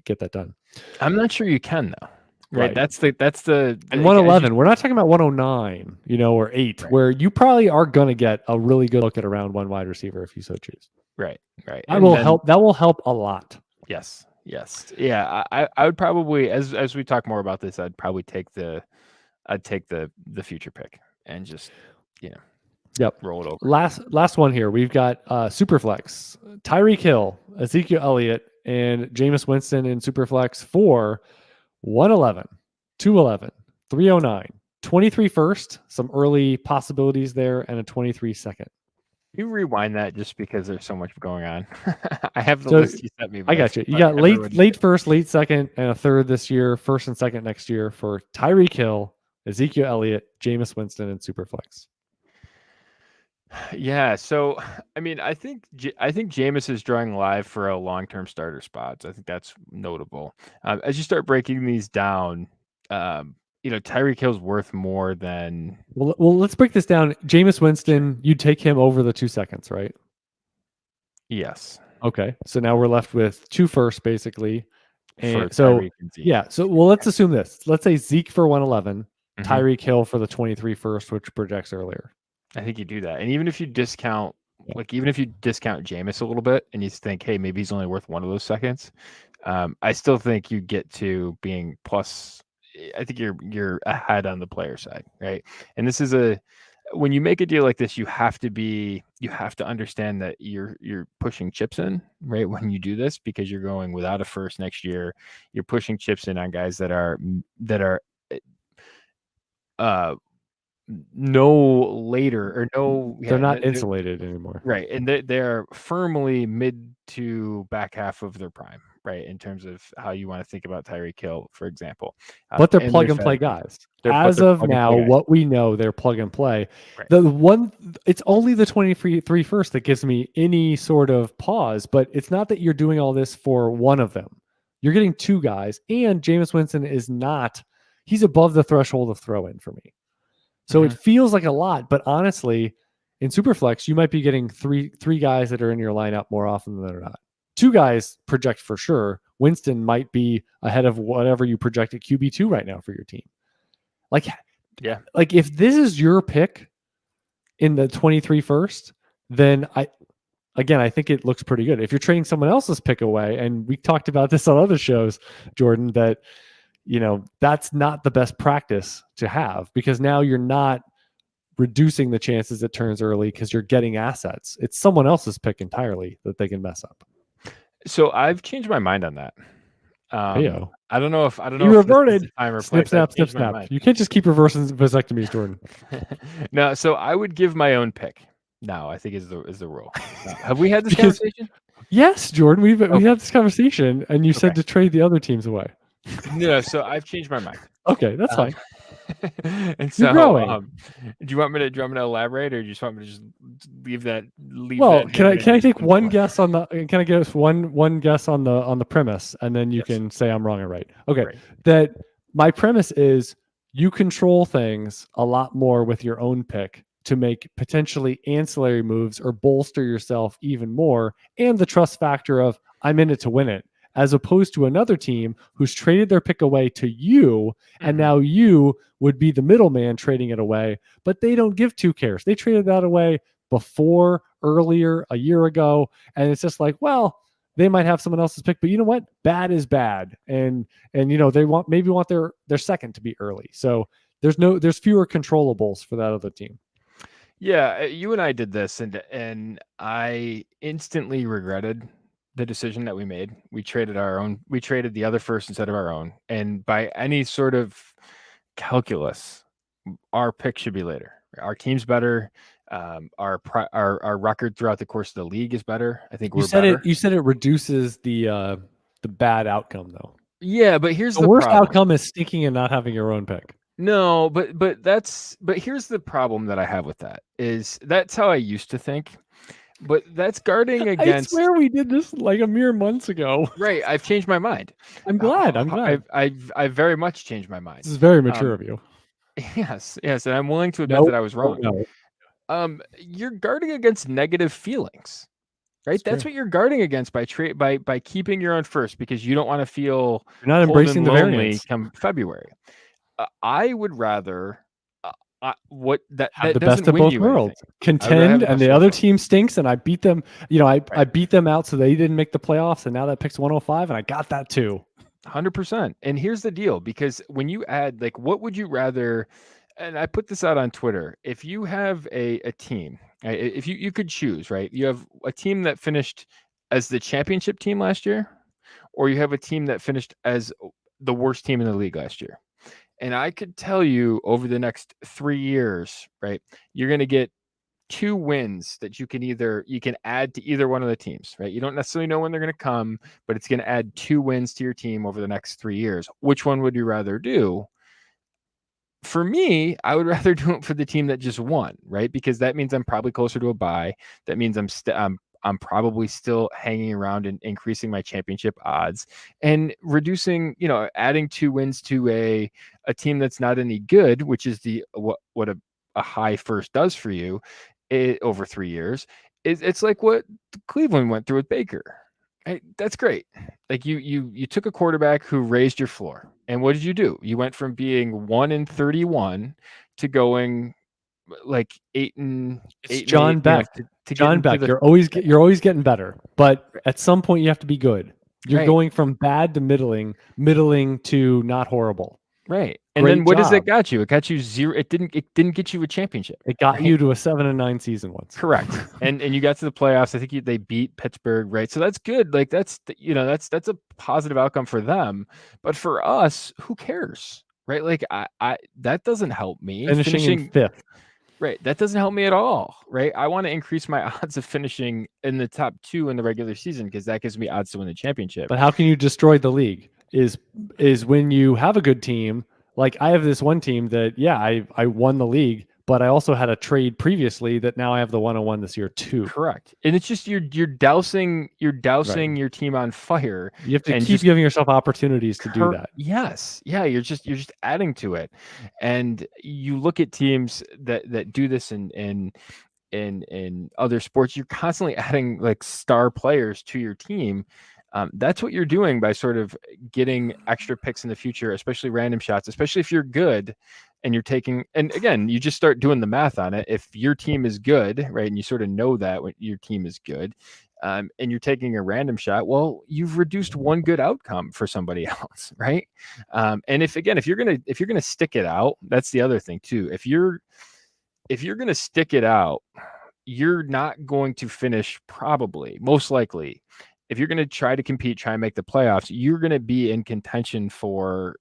get that done? I'm not sure you can though. Right. That's the and 111. We're not talking about 109, or 8, where you probably are going to get a really good look at a round 1 wide receiver if you so choose. Right. That will help. That will help a lot. Yes. Yeah. I would probably, as we talk more about this, I'd probably take the future pick and just, roll it over. Last one here. We've got Superflex, Tyreek Hill, Ezekiel Elliott, and Jameis Winston in Superflex for 111, 211, 309. 23 first, some early possibilities there, and a 23 second. You rewind that just because there's so much going on. I have the So, list you sent me. I got you. You got late first, late second, and a third this year, first and second next year for Tyreek Hill, Ezekiel Elliott, Jameis Winston, and Superflex. Yeah, so I mean, I think Jameis is drawing live for a long-term starter spots. I think that's notable. As you start breaking these down, Tyreek Hill's worth more than. Well, let's break this down. Jameis Winston, you'd take him over the 2 seconds, right? Yes. Okay, so now we're left with 2 firsts, basically. And so yeah, so let's assume this. Let's say Zeke for 111, Tyreek Hill for the 23 first, which projects earlier. I think you do that. And even if you discount Jameis a little bit and you think, hey, maybe he's only worth one of those seconds, I still think you get to being plus. I think you're ahead on the player side, right? And this is when you make a deal like this, you have to understand that you're pushing chips in, right? When you do this, because you're going without a first next year, you're pushing chips in on guys that are they're not insulated anymore, right? And they're firmly mid to back half of their prime, right? In terms of how you want to think about Tyreek Hill, for example. But they're plug and play guys. As of now, what we know, they're plug and play. Right. It's only the 23 first that gives me any sort of pause, but it's not that you're doing all this for one of them. You're getting 2 guys, and Jameis Winston he's above the threshold of throw in for me. So it feels like a lot, but honestly, in Superflex, you might be getting three guys that are in your lineup more often than they're not. 2 guys project for sure. Winston might be ahead of whatever you project at QB2 right now for your team. Like if this is your pick in the 23 first, then I think it looks pretty good. If you're trading someone else's pick away, and we talked about this on other shows, Jordan, that that's not the best practice to have, because now you're not reducing the chances it turns early because you're getting assets. It's someone else's pick entirely that they can mess up. So I've changed my mind on that. I don't know if you reverted. Snip, snap. You can't just keep reversing vasectomies, Jordan. No, so I would give my own pick. Now I think is the rule. Have we had this conversation? Yes, Jordan. We had this conversation, and you said to trade the other teams away. No, so I've changed my mind. Okay, that's fine. And so, do you want me to elaborate, or do you just want me to just leave that? Can I take one guess on the? Can I give one guess on the premise, and then you can say I'm wrong or right? Okay, right. That my premise is you control things a lot more with your own pick to make potentially ancillary moves or bolster yourself even more, and the trust factor of I'm in it to win it, as opposed to another team who's traded their pick away to you, and now you would be the middleman trading it away, but they don't give 2 cares. They traded that away earlier, a year ago, and it's just like, well, they might have someone else's pick, but you know what? Bad is bad, and they maybe want their second to be early. So there's fewer controllables for that other team. Yeah, you and I did this, and I instantly regretted the decision that we made. We traded the other first instead of our own. And by any sort of calculus, our pick should be later. Our team's better. Our record throughout the course of the league is better. I think you said it reduces the bad outcome though. Yeah, but here's the worst problem. Outcome is stinking and not having your own pick. No, but here's the problem that I have with that is that's how I used to think. But that's guarding against. I swear we did this like a mere months ago. Right. I've changed my mind. I'm glad. I've very much changed my mind. This is very mature of you. Yes. And I'm willing to admit that I was wrong. No. You're guarding against negative feelings, right? That's what you're guarding against by keeping your own first, because you don't want to feel you're not embracing the variance come February. I would rather. Have the best of both worlds. Contend, and the other team stinks, and I beat them. I beat them out, so they didn't make the playoffs, and now that pick's 105, and I got that too. 100%. And here's the deal, because when you add, what would you rather? And I put this out on Twitter. If you have a team, if you could choose, right? You have a team that finished as the championship team last year, or you have a team that finished as the worst team in the league last year. And I could tell you over the next 3 years, right, you're going to get 2 wins that you can add to either one of the teams, right? You don't necessarily know when they're going to come, but it's going to add 2 wins to your team over the next 3 years. Which one would you rather do? For me, I would rather do it for the team that just won, right? Because that means I'm probably closer to a bye. That means I'm probably still hanging around and increasing my championship odds and reducing, adding 2 wins to a team that's not any good, which is what a high first does for you over 3 years. It's like what Cleveland went through with Baker. Right? That's great. Like you took a quarterback who raised your floor. And what did you do? You went from being 1-31 to going like 8-8. It's John Beck. To John Beck, you're always getting better, but at some point you have to be good. You're going from bad to middling to not horrible. Right. And then what does it got you? It got you 0. It didn't get you a championship. It got you to a 7-9 season once. Correct. and you got to the playoffs. I think they beat Pittsburgh, right? So that's good. Like that's a positive outcome for them. But for us, who cares? Right? Like I that doesn't help me. Finishing 5th. Right. That doesn't help me at all. Right. I want to increase my odds of finishing in the top 2 in the regular season because that gives me odds to win the championship. But how can you destroy the league? Is when you have a good team. Like I have this one team that, I won the league, but I also had a trade previously that now I have the 101 this year too. Correct. And it's just you're dousing your team on fire. You have to keep giving yourself opportunities to do that. Yes. Yeah. You're just adding to it. And you look at teams that do this in other sports, you're constantly adding like star players to your team. That's what you're doing by sort of getting extra picks in the future, especially random shots, especially if you're good and you're taking, and again, you just start doing the math on it. If your team is good, right, and you sort of know that when your team is good, and you're taking a random shot, well, you've reduced one good outcome for somebody else, right? And if you're gonna stick it out, that's the other thing too. If you're gonna stick it out, you're not going to finish most likely. If you're going to try to compete, try and make the playoffs, you're going to be in contention for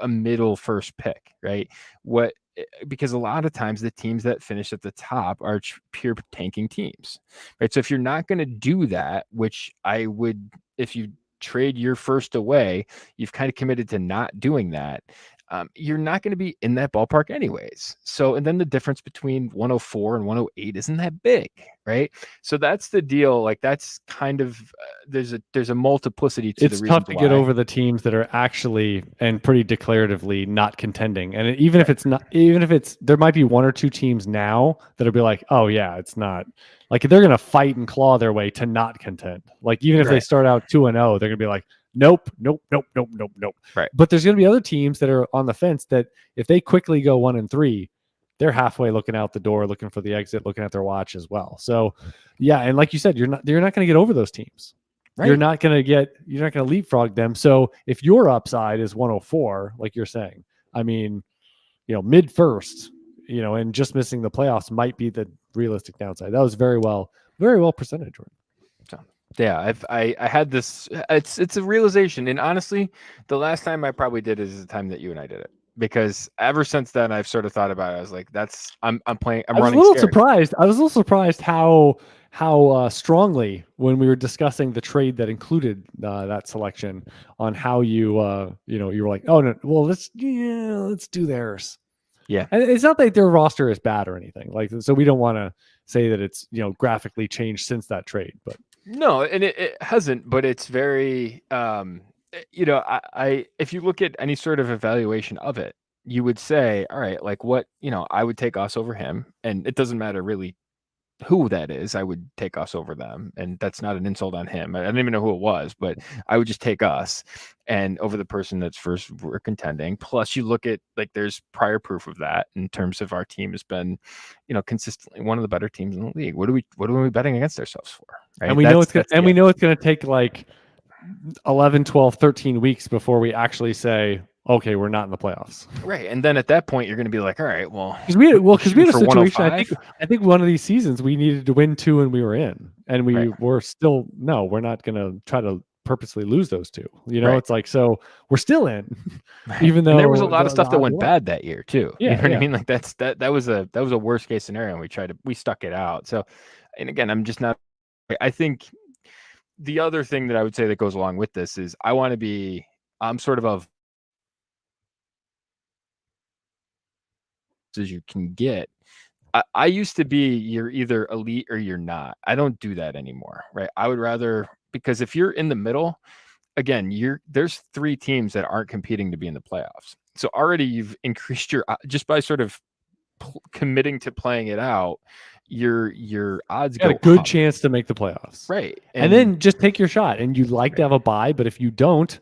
a middle first pick, right? Because a lot of times the teams that finish at the top are pure tanking teams, right? So if you're not going to do that, which I would, if you trade your first away, you've kind of committed to not doing that. You're not going to be in that ballpark anyways. So, and then the difference between 104 and 108 isn't that big, right? So that's the deal. Like that's kind of there's a multiplicity to the reasons. It's tough to get over the teams that are actually and pretty declaratively not contending. And even if it's there might be 1 or 2 teams now that'll be like, oh yeah, it's not. Like they're going to fight and claw their way to not contend. Like even if they start out 2-0, they're going to be like, Nope. Right. But there's going to be other teams that are on the fence that if they quickly go 1-3, there halfway looking out the door, looking for the exit, looking at their watch as well. So, yeah, and like you said, you're not going to get over those teams. Right. You're not going to leapfrog them. So if your upside is 104, like you're saying, I mean, mid first, and just missing the playoffs might be the realistic downside. That was very well presented, Jordan. Yeah, I had this. It's a realization, and honestly, the last time I probably did it is the time that you and I did it, because ever since then I've sort of thought about it. I was like, I'm playing. I was a little surprised. I was a little surprised how strongly when we were discussing the trade that included that selection on how you were like, oh no, well let's do theirs. Yeah, and it's not like their roster is bad or anything like, so we don't want to say that it's graphically changed since that trade, but. No, and it hasn't, but it's very, if you look at any sort of evaluation of it, you would say, all right, like what, I would take us over him, and it doesn't matter really who that is. I would take us over them, and that's not an insult on him. I don't even know who it was, but I would just take us and over the person that's first we're contending. Plus you look at, like, there's prior proof of that in terms of our team has been, consistently one of the better teams in the league. What are we betting against ourselves for? Right? And we know it's going to take like 11, 12, 13 weeks before we actually say, okay, we're not in the playoffs. Right. And then at that point, you're going to be like, all right, well, because we had a situation. I think one of these seasons we needed to win 2 and we were in, and we were still, no, we're not going to try to purposely lose those two. You know, Right. it's like, so we're still in, Right. even though And there was a lot of stuff that odds went are bad that year too. Yeah, You know what yeah. I mean? Like that was a worst case scenario, and we stuck it out. So, and again, I'm just not. I think the other thing that I would say that goes along with this is I'm sort of as you can get. I used to be you're either elite or you're not. I don't do that anymore, right? I would rather, because if you're in the middle, again, there's 3 teams that aren't competing to be in the playoffs. So already you've increased your just by sort of committing to playing it out, your odds got go a good up. chance to make the playoffs. Right. And then just take your shot. And you like to have a bye, but if you don't,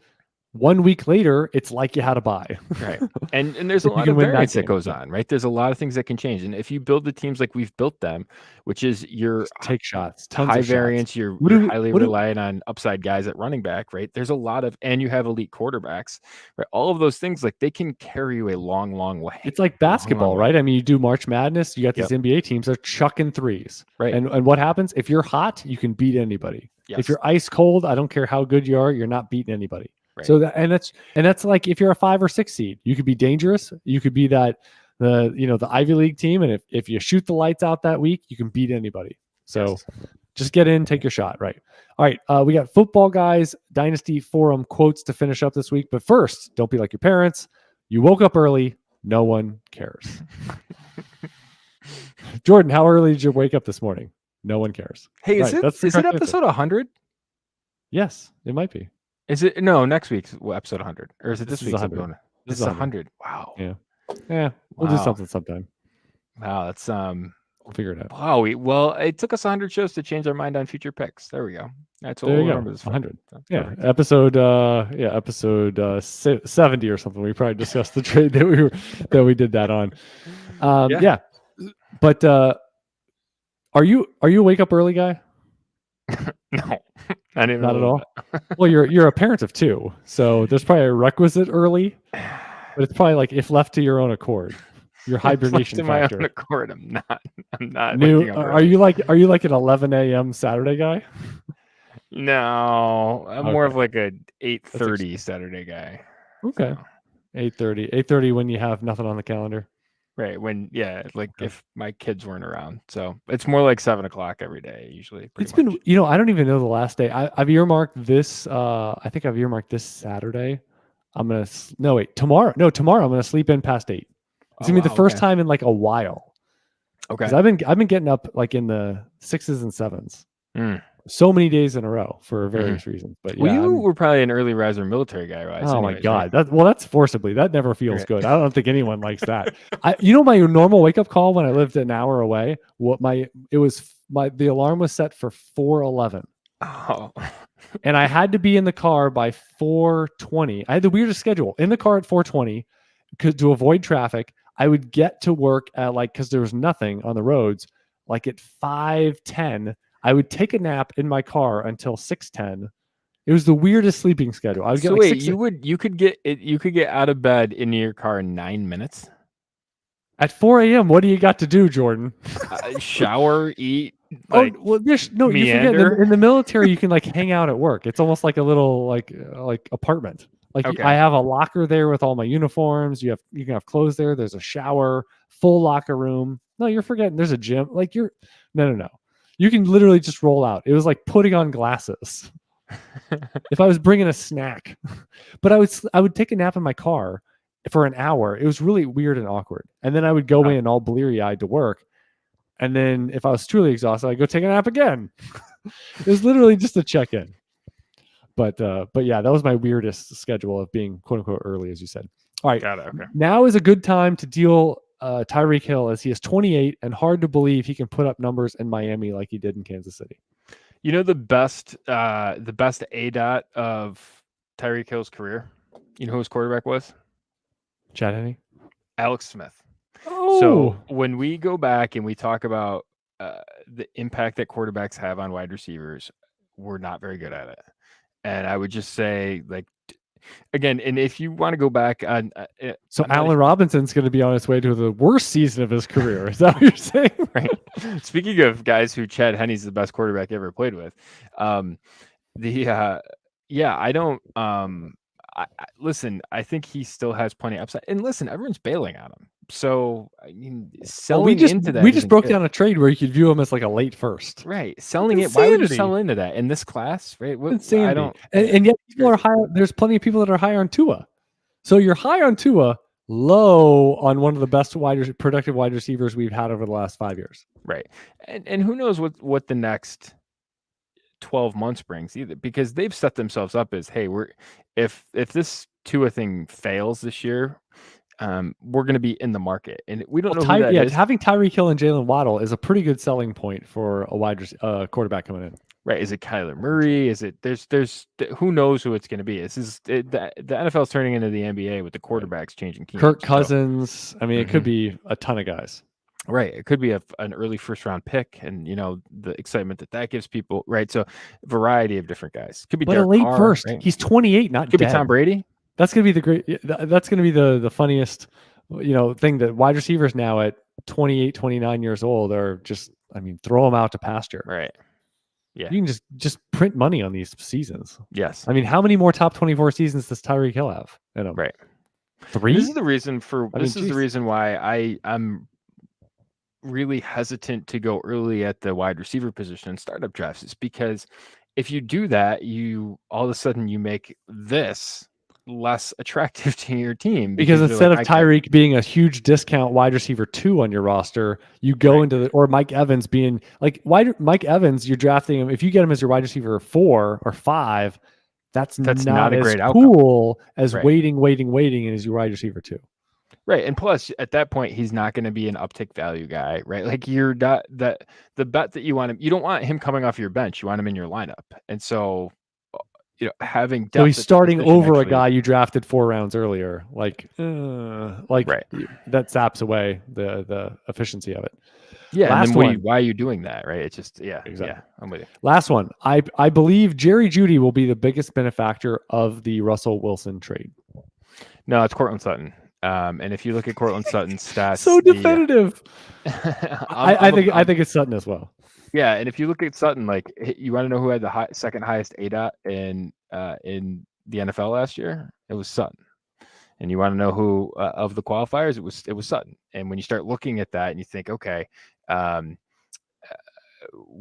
1 week later, it's like you had a bye. Right. And there's a If you lot can of win variance that that goes game. on, right? There's a lot of things that can change. And if you build the teams like we've built them, which is your Just take shots, tons high of variance, shots. you're What do- highly what do- reliant on upside guys at running back, right? There's a lot of, and you have elite quarterbacks, right? All of those things, like they can carry you a long, long way. It's like basketball, right? I mean, you do March Madness, you got these NBA teams, they're chucking threes. Right. And what happens? If you're hot, you can beat anybody. Yes. If you're ice cold, I don't care how good you are, you're not beating anybody. Right. So that's like if you're a 5 or 6 seed, you could be dangerous. You could be the Ivy League team, and if you shoot the lights out that week, you can beat anybody. So just get in, take your shot. Right. All right. We got Football Guys Dynasty Forum quotes to finish up this week. But first, don't be like your parents. You woke up early. No one cares. Jordan, how early did you wake up this morning? No one cares. Hey, is it episode 100? Yes, it might be. Is it? No, next week's episode 100. Or is it This this is week's 100. episode? This It's is 100. Wow. Yeah. Yeah. We'll do something sometime. Wow, that's We'll figure it out. wow. Well, it took us 100 shows to change our mind on future picks. There we go. That's what There we'll you go. remember this for. 100. So, Yeah. perfect. Episode 70 or something. We probably discussed the trade that we did that on. Yeah. But are you a wake up early guy? No, not even Not at all. Well, you're a parent of 2, so there's probably a requisite early, but it's probably like if left to your own accord, your hibernation factor. My own accord, I'm not. New, are you like an 11 a.m. Saturday guy? No, I'm more of like a 8:30 Saturday guy. Okay, so. 8:30 when you have nothing on the calendar. Right. When, if my kids weren't around. So it's more like 7:00 every day, usually. It's much. Been, I don't even know the last day. I've earmarked this. I think I've earmarked this Saturday. Tomorrow. No, tomorrow I'm going to sleep in past 8. It's going to be the first time in like a while. Okay. Because I've been getting up like in the 6s and 7s. So many days in a row for various reasons. But yeah, you were probably an early riser military guy, right? Oh my God. Right? That's forcibly. That never feels good. I don't think anyone likes that. My normal wake up call when I lived an hour away, the alarm was set for 4:11. Oh. And I had to be in the car by 4:20. I had the weirdest schedule. In the car at 4:20 to avoid traffic. I would get to work at because there was nothing on the roads, like at 5:10. I would take a nap in my car until 6:10. It was the weirdest sleeping schedule. I would get you could get out of bed in your car in 9 minutes at 4 a.m. What do you got to do, Jordan? Shower, eat. You forget in the military you can hang out at work. It's almost like a little like apartment. I have a locker there with all my uniforms. You can have clothes there. There's a shower, full locker room. No, you're forgetting. There's a gym. No. You can literally just roll out. It was like putting on glasses. If I was bringing a snack, but I would take a nap in my car for an hour. It was really weird and awkward. And then I would go in all bleary eyed to work. And then if I was truly exhausted, I'd go take a nap again. It was literally just a check in. But yeah, that was my weirdest schedule of being quote unquote early, as you said. All right. Got it. Okay. Now is a good time to deal Tyreek Hill, as he is 28 and hard to believe he can put up numbers in Miami like he did in Kansas City. The best ADOT of Tyreek Hill's career, who his quarterback was? Chad Henne? Alex Smith. Oh. So when we go back and we talk about the impact that quarterbacks have on wide receivers, we're not very good at it. And I would just say, again, and if you want to go back on, Allen Robinson's going to be on his way to the worst season of his career. Is that what you're saying? Right. Speaking of guys who Chad Henne's the best quarterback ever played with, Yeah, I don't. Listen, I think he still has plenty of upside. And listen, everyone's bailing on him. So I mean, selling into that we just isn't broke good. down a trade where you could view him as like a late first. Right. Selling it. Why would you Insanity. sell into that in this class? Right. I Insanity. don't. And yet people are higher. There's plenty of people that are higher on Tua. So you're high on Tua, low on one of the best productive wide receivers we've had over the last 5 years. Right. And who knows what the next 12 months brings either, because they've set themselves up as, hey, if this Tua thing fails this year, we're going to be in the market, and we don't know who that is. Having Tyreek Hill and Jalen Waddle is a pretty good selling point for a quarterback coming in. Right? Is it Kyler Murray? Is it there's who knows who it's going to be? The NFL is turning into the NBA with the quarterbacks changing teams. Kirk Cousins. I mean, it could be a ton of guys. Right. It could be an early first round pick, and the excitement that gives people. Right. So variety of different guys. Could be but Derek a late Carr, first. Right? He's 28, not could dead. be Tom Brady. That's gonna be that's gonna be the funniest thing, that wide receivers now at 28, 29 years old are just, I mean, throw them out to pasture. Right. Yeah. You can just print money on these seasons. Yes. I mean, how many more top 24 seasons does Tyreek Hill have in him? Right. 3? This is the reason why I'm really hesitant to go early at the wide receiver position in startup drafts, is because if you do that, you all of a sudden you make this less attractive to your team, because instead of Tyreek being a huge discount wide receiver 2 on your roster, you go into or Mike Evans being like Mike Evans, you're drafting him. If you get him as your wide receiver 4 or 5, that's not a great cool outcome as waiting and as your wide receiver 2. Right. And plus, at that point, he's not going to be an uptick value guy, right? Like you're not the bet that you want him, you don't want him coming off your bench. You want him in your lineup. And so, having depth. So he's starting over a guy you drafted 4 rounds earlier. That saps away the efficiency of it. Yeah. Last and then why are you doing that? Right. It's just, exactly. Yeah, I'm with you. Last one. I believe Jerry Jeudy will be the biggest benefactor of the Russell Wilson trade. No, it's Courtland Sutton. And if you look at Courtland Sutton's stats, so definitive. I think it's Sutton as well. Yeah, and if you look at Sutton, like, you want to know who had the second highest ADOT in the NFL last year? It was Sutton. And you want to know who of the qualifiers? It was Sutton. And when you start looking at that and you think, okay,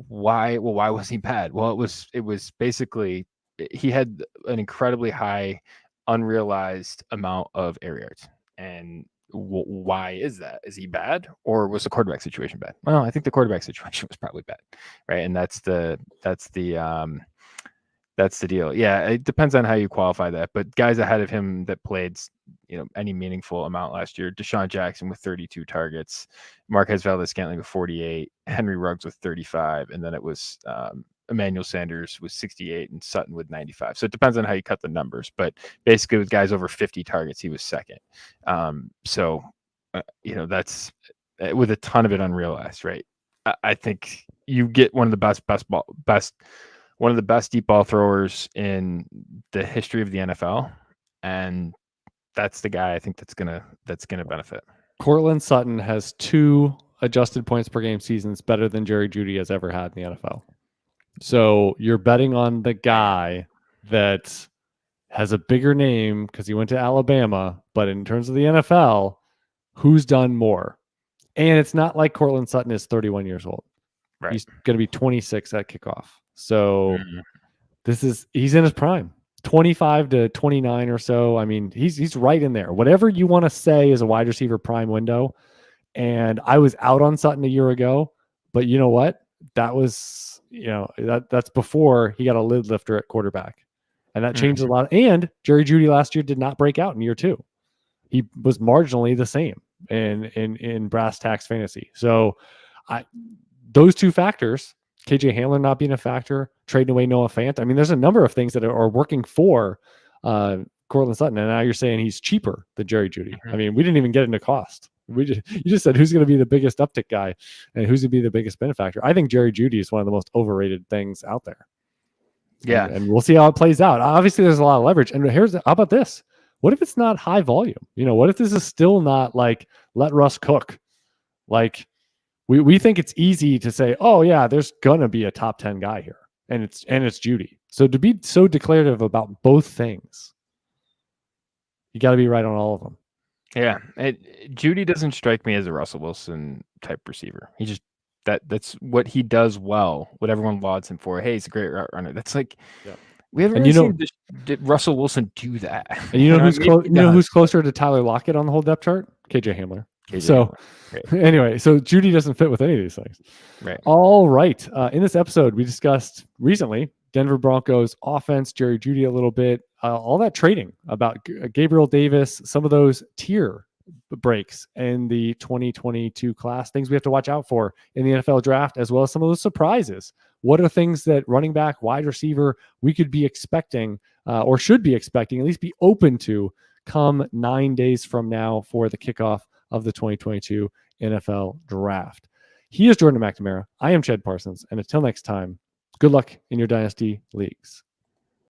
why was he bad? Well, it was basically he had an incredibly high unrealized amount of air yards. And why is that? Is he bad, or was the quarterback situation bad? Well, I think the quarterback situation was probably bad, right? And that's the deal. Yeah, it depends on how you qualify that. But guys ahead of him that played, any meaningful amount last year: Deshaun Jackson with 32 targets, Marquez Valdes-Scantling with 48, Henry Ruggs with 35, and then it was Emmanuel Sanders with 68 and Sutton with 95. So it depends on how you cut the numbers, but basically with guys over 50 targets, he was second. That's with a ton of it unrealized, right? I think you get one of the best deep ball throwers in the history of the NFL, and that's the guy I think that's gonna benefit. Courtland Sutton has 2 adjusted points per game seasons better than Jerry Jeudy has ever had in the NFL. So you're betting on the guy that has a bigger name because he went to Alabama, but in terms of the NFL, who's done more? And it's not like Courtland Sutton is 31 years old. Right. He's going to be 26 at kickoff. So he's in his prime, 25 to 29 or so. I mean, he's right in there. Whatever you want to say is a wide receiver prime window. And I was out on Sutton a year ago, but you know what? That was, that's before he got a lid lifter at quarterback. And that changed a lot. And Jerry Jeudy last year did not break out in year 2. He was marginally the same in brass tacks fantasy. So those 2 factors, KJ Hamler not being a factor, trading away Noah Fant. I mean, there's a number of things that are working for Courtland Sutton. And now you're saying he's cheaper than Jerry Jeudy. I mean, we didn't even get into cost. You just said who's going to be the biggest uptick guy and who's going to be the biggest benefactor. I think Jerry Jeudy is one of the most overrated things out there. Yeah. And we'll see how it plays out. Obviously, there's a lot of leverage. And how about this? What if it's not high volume? What if this is still not like let Russ cook? Like we think it's easy to say, oh yeah, there's gonna be a top 10 guy here, and it's Jeudy. So to be so declarative about both things, you got to be right on all of them. Yeah, Jeudy doesn't strike me as a Russell Wilson type receiver. He just that's what he does well. What everyone lauds him for. Hey, he's a great route runner. That's like we haven't really seen did Russell Wilson do that. And you know who's who's closer to Tyler Lockett on the whole depth chart? KJ Hamler. Anyway, so Jeudy doesn't fit with any of these things. Right. All right. In this episode, we discussed recently Denver Broncos offense, Jerry Jeudy a little bit, all that trading about Gabriel Davis, some of those tier breaks in the 2022 class, things we have to watch out for in the NFL draft, as well as some of those surprises. What are things that running back, wide receiver, we could be expecting or should be expecting, at least be open to come 9 days from now for the kickoff of the 2022 NFL draft. He is Jordan McNamara. I am Chad Parsons. And until next time, good luck in your dynasty leagues.